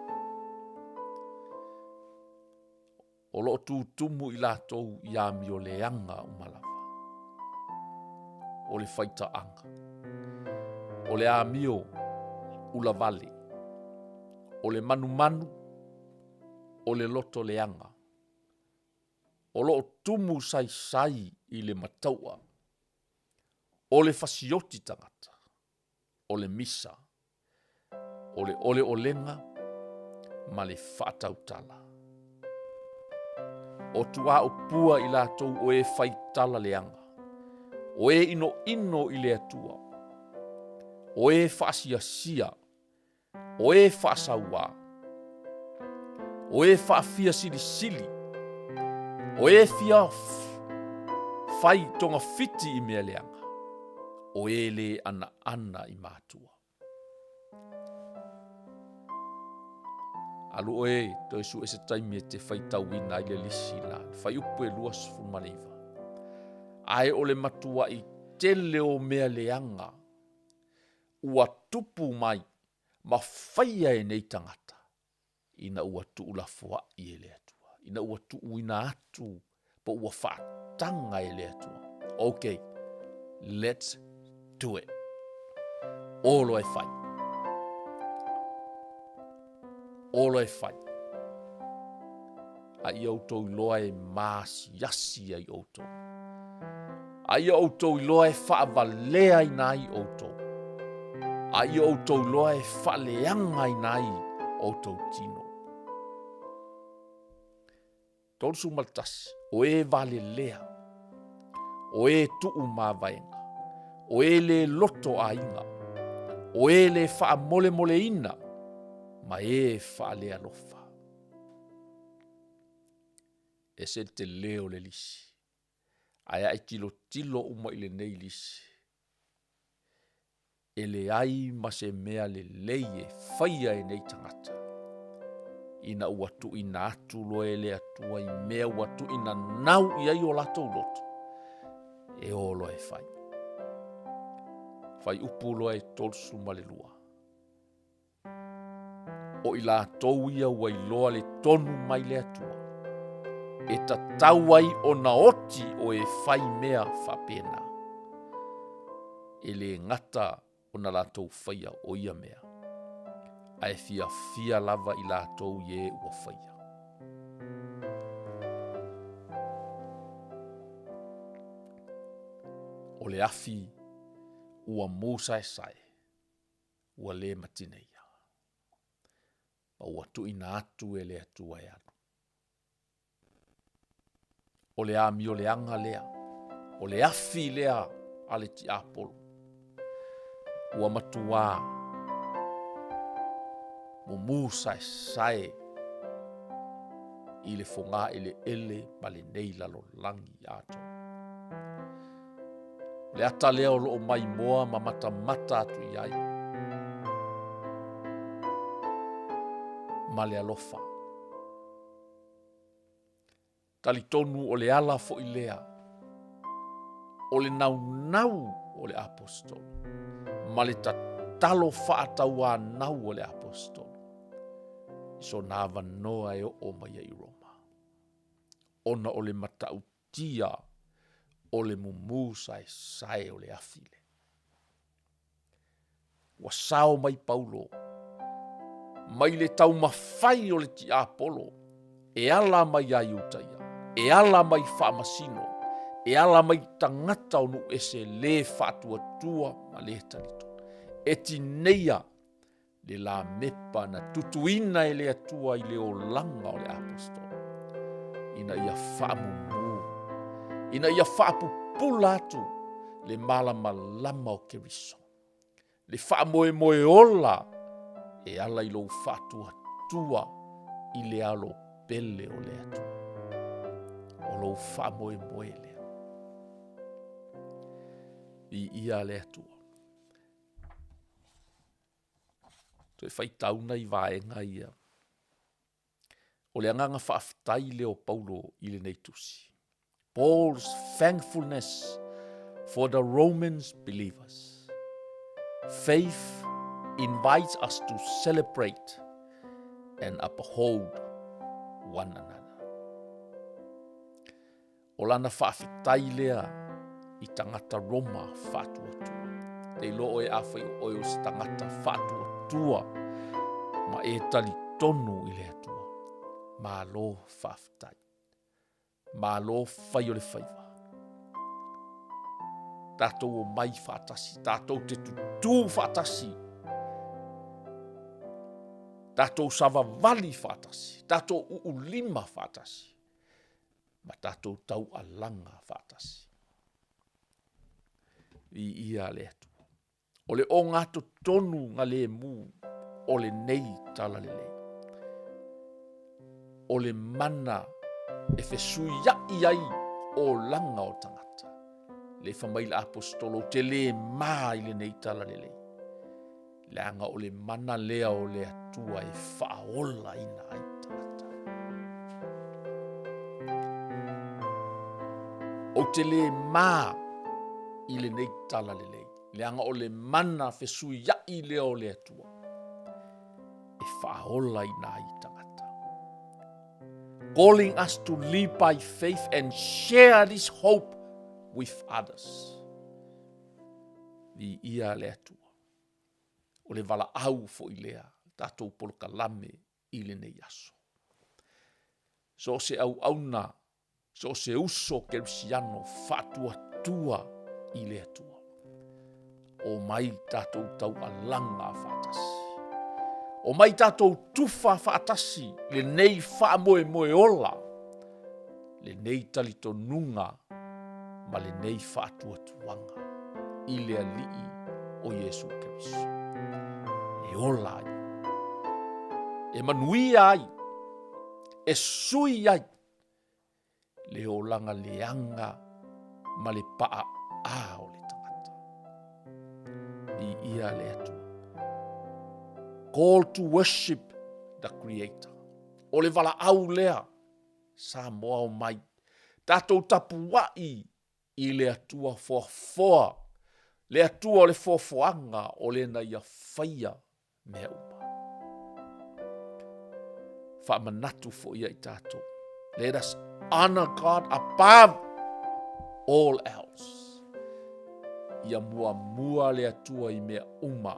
O lo tumu i latou i ami o leanga umalava. O le whaita anga. O le amio ulavale. O le manu, o le loto leanga. O lo tumu sai i le mataua. O le fasioti tangata. O le misa. O le ole olenga. Ma le whatautala. O tua o pua i latou o e whaitala leanga. O e ino i le atua. O e whaasiasia. O e whaasaua. O e whaafia sili. O e fia whai tonga fiti i mea leanga. O e le ana i mātua. Alu o e to isu e se taimi e te whaitauina i le lisi la. Whai upu e luas fumaleiva. Ai o le matua i tele o mea leanga. Ua tupu mai. Ma whaia e nei tangata. Ina ua tuulafua i e le atua. Ina ua tuuina atu. Po ua whaatanga e le atua. Okay, let's do it. Olo e whai. Olo e whai. A i autou loa e maasi yasi ai autou. A i autou loa e whaavalea i nai autou. A i autou loa e whaleanga i nai autou tino. tolusu ma le tasi, o e vale lea, o e tuu mavaenga, o e le loto ainga, o e le faa mole mole ina, ma e faa le alofa. E se te leo le lisi, aia e tilo uma i le nei lisi. E le ai ma se mea le leie faia e nei tangata. Ina ua tu ina atu loe le atua i mea ua tu ina nau i ai o lato loto. E o loe fai. Fai upu loe tolsu ma le lua. O i la tou ia ua i loa le tonu mai le atua. E ta tauai o na oti o e fai mea whapena. E le ngata o na latou faia o ia mea. Ai fia lava i latou ie ua faia. O le afi ua musa e sae. Ua le matineia. Pa ua tu ina atu e le atua e anu. O le ami o le anga lea. O le afi lea ale ti apolo. Ua matua. Mo musa e sae. I le fonga ele ma le nei lalo langi ato. Le ata lea o loo mai moa ma mata atu iai. Ma le alofa. Talitonu o le ala fo i lea. O le nau o le apostol. Ma le tatalo whaataua nau o le apostol. So na vanoa e o mai i Roma. Ona o le matautia o le mumusa e sae o le afile. Wa sao mai Paulo. Mai le tau mawhai o le ti Apolo. E ala mai ai utaia. E ala mai whaamasino. E ala mai tangata o nu ese le whaatua tua ma le talito. E ti neia le la mepa na tutuina e le atua i le o langa o le apostol. Ina ia whaamumu. Ina ia whaapupulatu le malama lama o keriso. Le whaamoe ola e ala i lo whaatua tua i le alo pele o le atua. O lo whaamoe lea. I ia le atua. Toi fai tauna i vaenga ia. O le anganga whaafitai leo Paulo i le neitusi. Paul's thankfulness for the Romans believers. Faith invites us to celebrate and uphold one another. O lana whaafitai lea i tangata Roma whaatuatua. Te loo e awhai o e os tangata whaatuatua ma e tali tonu i le atua. Ma lo whaafitai. Ma lo whai o le whaiva. Tātou o mai whaatasi. Tātou te tutu whaatasi. Tātou sava vali whaatasi. Tātou uulima whaatasi. Ma tātou tau alanga whaatasi. I ia le atu. O le o ngato tonu nga le mu. O le nei tala le lei. O le mana e fesui iai o langa o tangata. Le whamaila apostolo te le maa i le nei tala le lei. Le anga o le mana lea o le atua e whaola ina ai tangata. O te le maa i le nei tala le lei. Le anga o le mana fesui iai lea o le atua. E whaola ina ai tangata. Calling us to live by faith and share this hope with others. Ni ia le atua. O le vala au fo i lea. Tātou poloka lame i le nei aso. So se au auna. So se uso kerisiano whaatua tua i le atua. O mai tātou tau alanga whaatasi. O mai tātou tufa whaatasi le nei whaamoe ola le nei talitonunga ma le nei whaatuatuanga i le alii o Iesu Keriso. E ola ai. E manui ai. E sui ai. Le olanga leanga ma le paa a o le tangata. I ia le atua. Call to worship the Creator. O le wala au lea. Sa moa o mai. Tatou tapuai i le atua foa. Le atua o le fofoanga o le na ia whaia mea uma. Whaamanatu fo ia i tātou. Let us honor God above all else. Ia mua le atua i mea uma.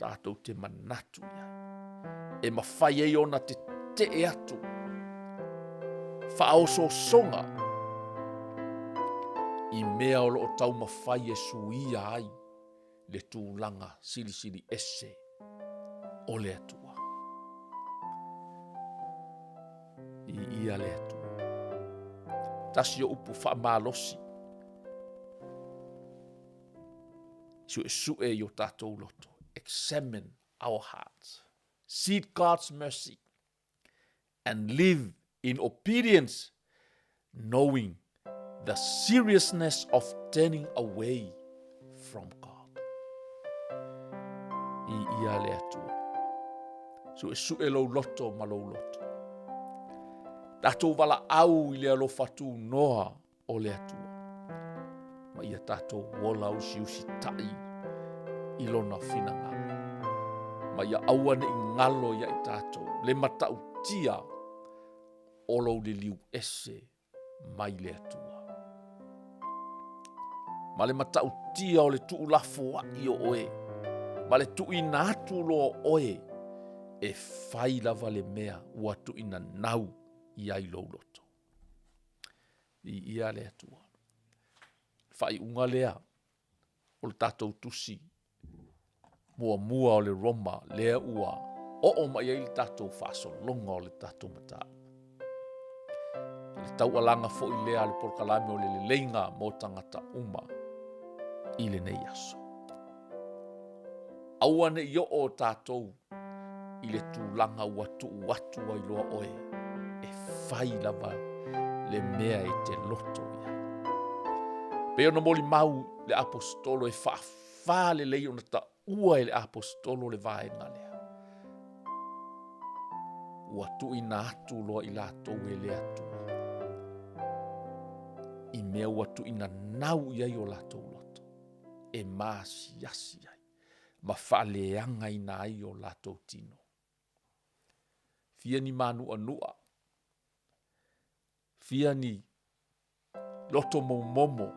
Tātou te manatu ia. E mawhai e ona te e atu. Whaoso songa. I mea o lo o tau mawhai e suia ai. Le tūlanga siri ese. O le atua. I ia le atua. Tasi o upu whaamalosi. Sue i o tātou loto. Examine our hearts. Seek God's mercy. And live in obedience, knowing the seriousness of turning away from God. I ia le atua. Sue lo loto ma lo loto. Tātou wala au i le alo fatu noa o le atua. Ma ia tātou wola usi tai i lona whina ngalo. Ma ia awane i ngalo ia i tātou. Le matau tia o lo le liu ese mai le atua. Ma le matau tia o le tuu lafo i o oe. Ma le tuu ina atu lo oe. E whai lava le mea ua tu ina nau i ai lo loto. I ia le atua. Whai unga lea o le tātou tusi. Mua o le Roma lea ua. O mai ai le tātou whaso longa o le tātou mata. Le tau alanga fo i lea le porkalame o le leinga mo tangata uma. I le nei aso. Awane i o tātou. I le tūlanga ua tuu atu ai loa oe. E whai lava le mea e te loto ia. Peo na moli mau le apostolo e wha le lei ona ta ua e le apostolo le vaenga lea. Ua tu ina atu loa i lato e le atua. I mea ua tu ina nau iai o lato loto. E maasi asi ai. Ma whaleanga ina ai o lato tino. Fia ni manu anua. Fia ni loto momo.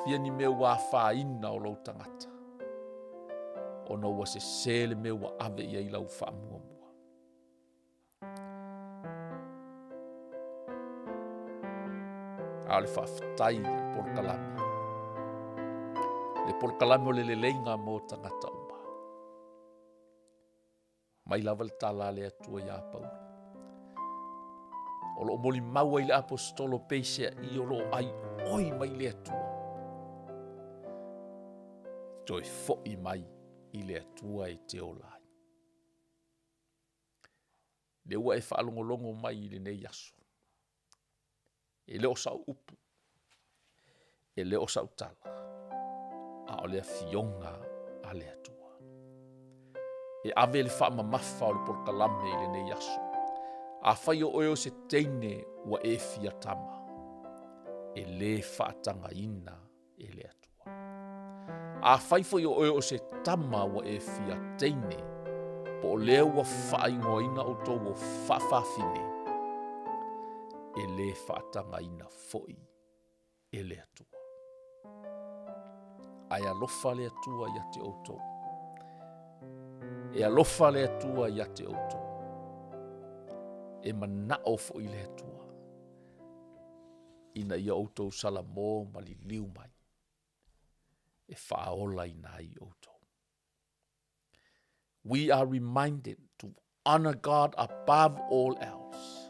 Fia ni mea wa whaina o lau tangata. O na ua se sele mea wa ave ia i lau wha mua. A le whaftai le porkalame. Le porkalame o le leinga mo tangata uma. Mai lava le tala le atua ia pau. O lo moli maua i le apostolo peisea i o lo ai oi mai le atua. Toi fo'i mai i le atua e te olai. Le ua e whaalongolongo mai i le nei aso. E leo sau upu. E leo sau tala. A o lea fionga a le atua. E ave le wha mamafa o le porkalame i le nei aso. A whai o oeo se teine ua e fia tama. E le whaatanga ina e le atua. A whai fai o oeo se tama ua e fia teine. Po o lea ua whaingoina o tō o whawhawhine. E le whaatanga ina foi e le atua. Ai alofa le atua ia te outou. E alofa le atua ia te outou. E manao foi le atua. Ina ia outou salamo ma li liu mai. E whaola ina ai outou. We are reminded to honor God above all else,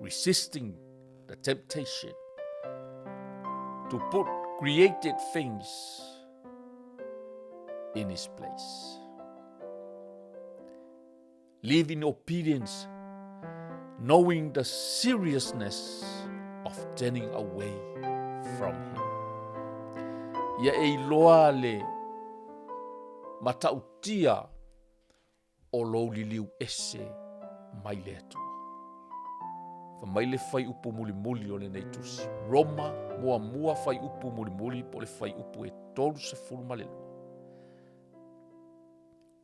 resisting the temptation to put created things in His place. Live in obedience, knowing the seriousness of turning away from Him. Ia e loa le matautia o lou liliu ese mai le atua. Fa mai le fai upu muli o le nei tusi. Roma mua fai upu muli po le fai upu e tolu se fulma le lua.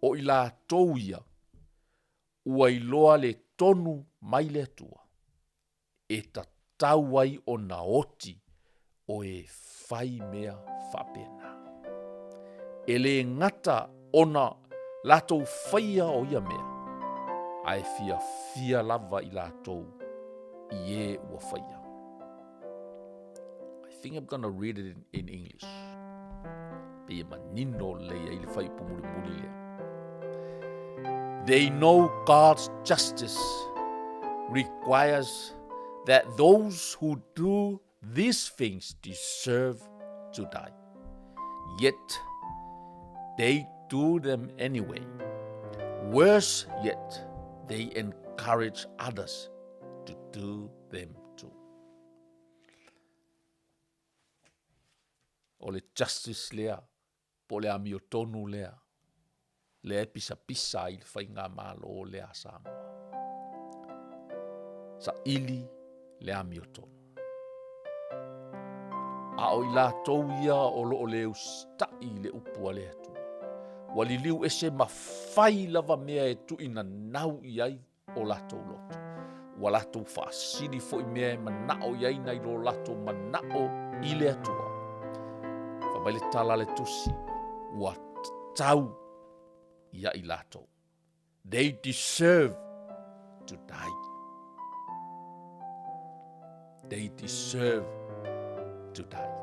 O i la tou ia, ua i loa le tonu mai le atua, e ta tau ai o na oti o e fai mea whapena. E le ngata ona latou faia o ia mea, ai fia lava i latou i e ua faia. I think I'm gonna read it in English. Pe manino leia i le fai pumuli lea. They know God's justice requires that those who do these things deserve to die. Yet they do them anyway. Worse yet, they encourage others to do them too. O le justice lea, po le amio tonu lea, le pisa i le whainga malo lea Samoa. Sa ili le amio tonu. A o i la tau ia o lo o leu stai le upua le atu. Waliliu ese mawhai lava mea e tu ina nau i ai o lato loto. Wa lato whaasiri fo i mea e manao i ai nei lo lato manao i le atua. Whabaile tala le tusi, wa tau ia i lato. They deserve to die. They deserve to die.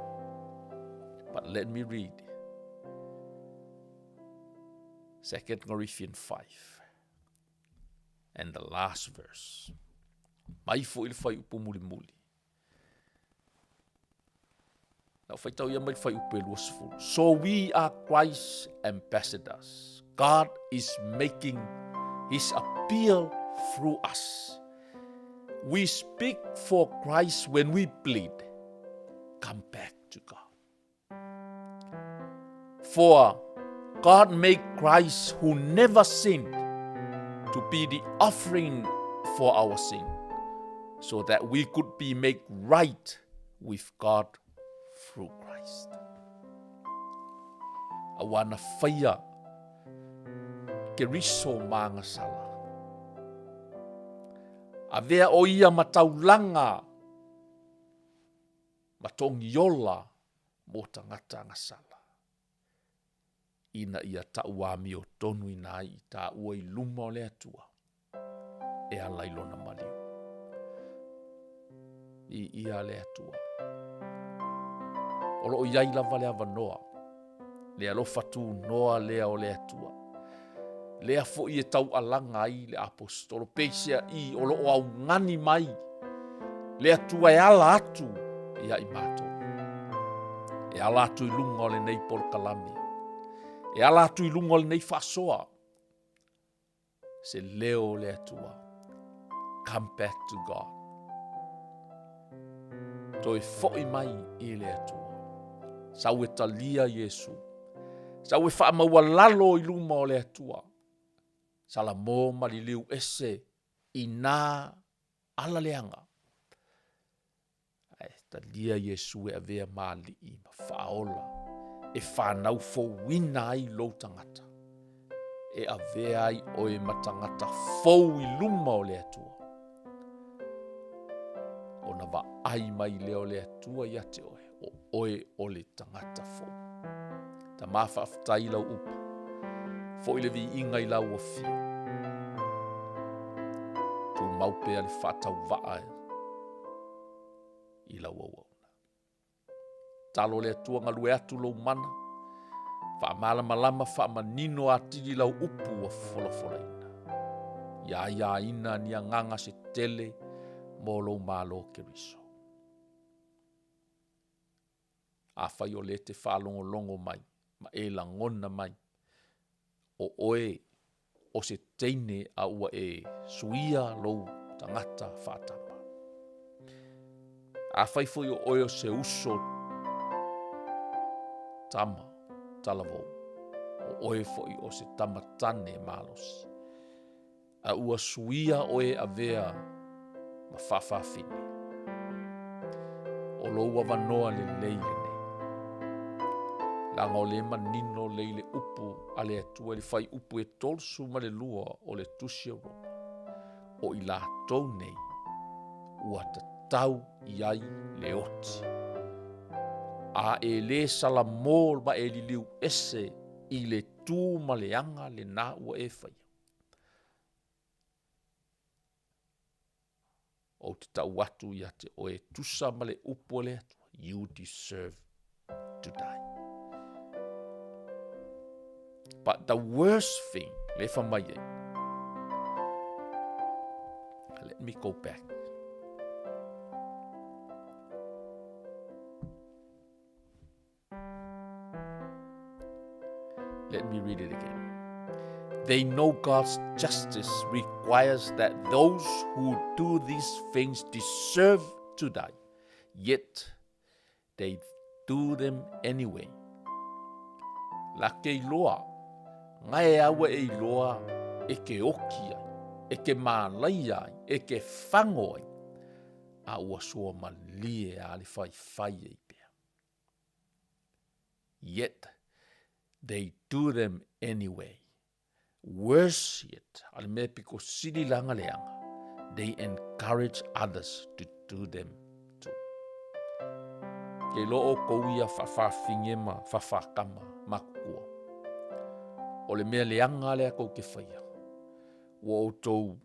But let me read 2 Corinthians 5 and the last verse. Mai fo il fai upu muli. Now fai tau ia mai fai upu eluasful. So we are Christ's ambassadors. God is making His appeal through us. We speak for Christ when we plead, come back to God. For God made Christ, who never sinned, to be the offering for our sin, so that we could be made right with God through Christ. Awana whaia ke riso mga sala. Avea o ia mataulanga matongiola mo tangata ngasala. Ina ia tauami o tonu ina i ta ua i luma o le atua. E ala ilona maliu. I ia le atua. Olo o iai lava le avanoa. Le alofa tu noa lea o le atua. Lea fo i e tau alanga ai le apostolo. Peisia i olo o au ngani mai. Le atua e ala atu ia i mato. E ala atu i lunga o le nei por kalami. E ala atu i lunga o le nei whasoa. Se leo le atua. Come back to God. Toi foi mai i le atua. Sau e talia Yesu. Sau e wha maua lalo i luma o le atua. Sala mō maliliu ese i nā ala leanga. Talia Yesu e avea mali i ma whaola. E whanau fo wina ai lo tangata. E avea ai o e matangata fou i luma o le atua. O na wa ai mai leo le atua i ate oe. O oe o le tangata fou. Ta mawha aftai lau upu. Fo i le vi inga i lau o fio. Tu maupe ale whatau waa i lau au auna. Talo le atua ngalue atu lau mana. Wha malama wha manino atiri lau upu a fola ina. ia ina ni nganga se tele mo lo malo Keriso. A whai o le te whalongolongo mai, ma e la ngona mai, o oe o se teine a ua e suia lou tangata whātapa. A whai fui o oe o se uso tama, talavou, o oe fui o se tamatane malosi. A ua suia oe a vea ma whawhawhine. O loua wanoa le leile ne. Langa o le manino leile upu a le atua le whai upu e tolsu ma le lua o le tusi Europa. O i la tau nei, ua ta tau iai le oti. A e le salamol ma e li liu ese i le tū ma le anga le nā ua e whai. O te tau watu ia te o e tusa ma le upu le atua. You deserve to die. But the worst thing, le whamai e. Let me go back. Let me read it again. They know God's justice requires that those who do these things deserve to die, yet they do them anyway. La ke iloa, ngai awa e iloa, e ke oki ai, e ke mālai ai, e ke whango ai, a ua soa malie a le whai e pia. Yet they do them anyway. Worse yet, al me piko siri langa leanga, they encourage others to do them too. Ke loo kouia whawhawhinge ma whawhakama makua. O le mea leanga lea kou ke whaia. Wa o tou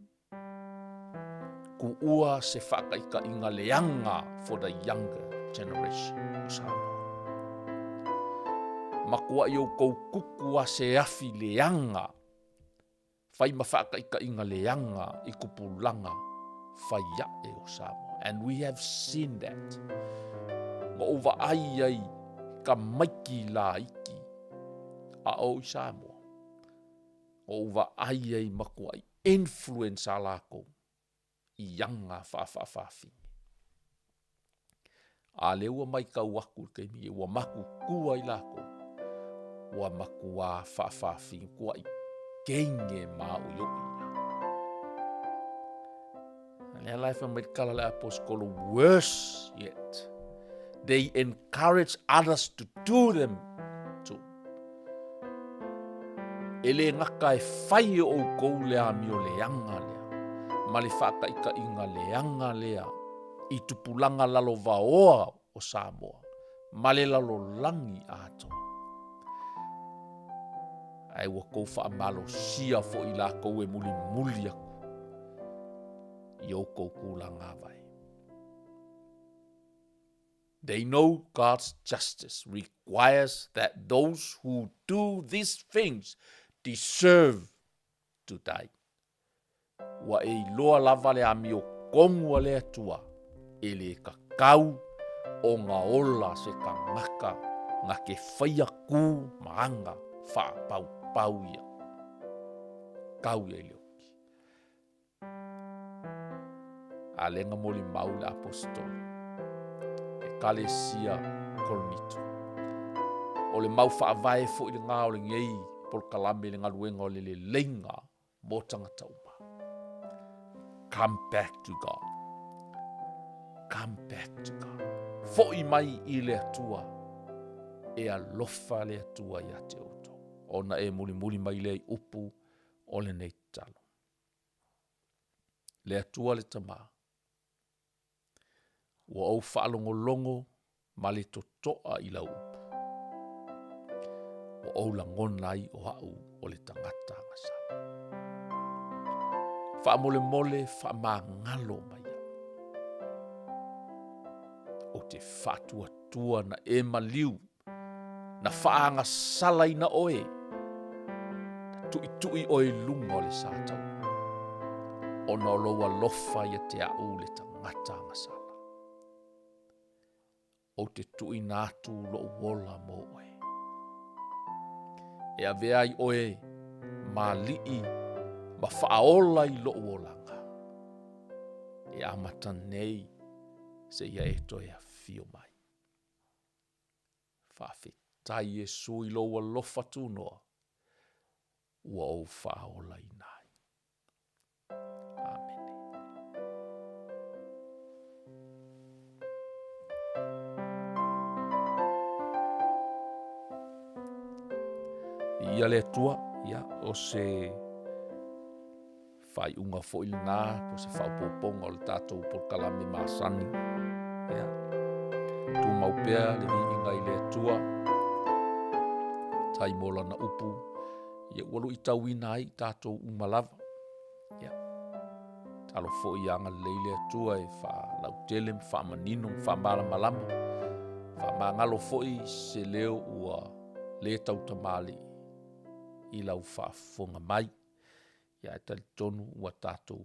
ku ua se whakaika inga leanga for the younger generation. Sama. Makua i o kou kukua se afi leanga. Whai mawhakaika inga leanga i kupulanga whaia e o Samoa. And we have seen that. Ma ova ai ka maiki la iki a o i Samoa. Ova ai makua i influence a lako i yanga whawhawhawhi. A leua mai ka waku ke mi e ua maku kua i lako. Ua maku a whawhawhi kua i kenge ma o yoia. Lea life mai kala le apostolo, worse yet, they encourage others to do them too. Ele ngaka e whai o kou lea mi o leanga lea. Ma le whakaika inga leanga lea i tupulanga lalo vaoa o Samoa. Ma le lalo langi atoa. Ai wa kou wha amalo sia fo i la kou e muli muli aku. I o kou kūlanga vai. They know God's justice requires that those who do these things deserve to die. Wa e loa lava le ami o kongu le atua e le kakau o ngā ola se ka ngaka ngā ke whaia kū maanga wha pau. Pauia. Kau ia ilioki. A lenga moli mau le apostol. E kale sia kolonito. O le mau whaavae fo i le ngā o le ngei pol kalame le ngaluenga o le lenga mo tangata uma. Come back to God. Come back to God. Fo i mai i le atua. E alofa le atua i ate oto. Ona e muli mai le upu o le nei talo. Le atua le tama. Wa au whaalongolongo ma le totoa i la upu. Wa au la ngonai o hau o le tangata ngasa. Wha mole ngalo mai. O te whatua na e maliu. Na whaanga salai na oe. Tui o e lunga o le sātau. ona o loa lofa ia te au le tangata ngasala. O te tui nātu lo wola mo oe. E a vea i oe ma lii ma whaaola i lo wolanga. E amata nei se ia e toi a fio mai. Whawhetai e sui loa lofa tu noa. Ua o whaola i nai. Amen. Ia le tua, ia o se whai unga fo ili nā, po se whaupoponga o le tātou por kalame māsani. Ia, tu maupea le inga i le tua, tai mola na upu, ia walu i tauina ai tātou umalava. Ia, talo fo i anga leile tua e wha lau tele, wha manino, wha mara malama, wha mangalo fo i se leo ua le tau tamali i lau wha fonga mai. Ia e tali tonu ua tātou.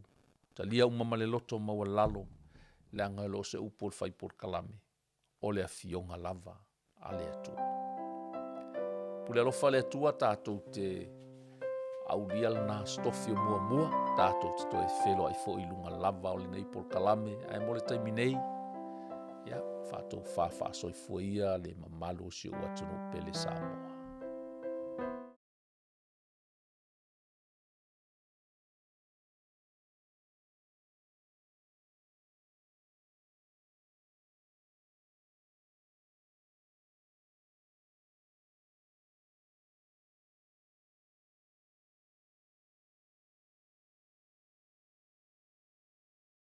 Talia umama le loto maua lalo, le anga lo se upo le whai por kalame, o le a fionga lava a le atua. Pule alofa le atua tātou te aulia lana stofio mua mua, tātou te toi whelo ai fo ilunga lava o le nei por kalame, ai mo le taimi nei, ia, whātou whawha soi fuia le mamalu si ua tunu pele Samoa.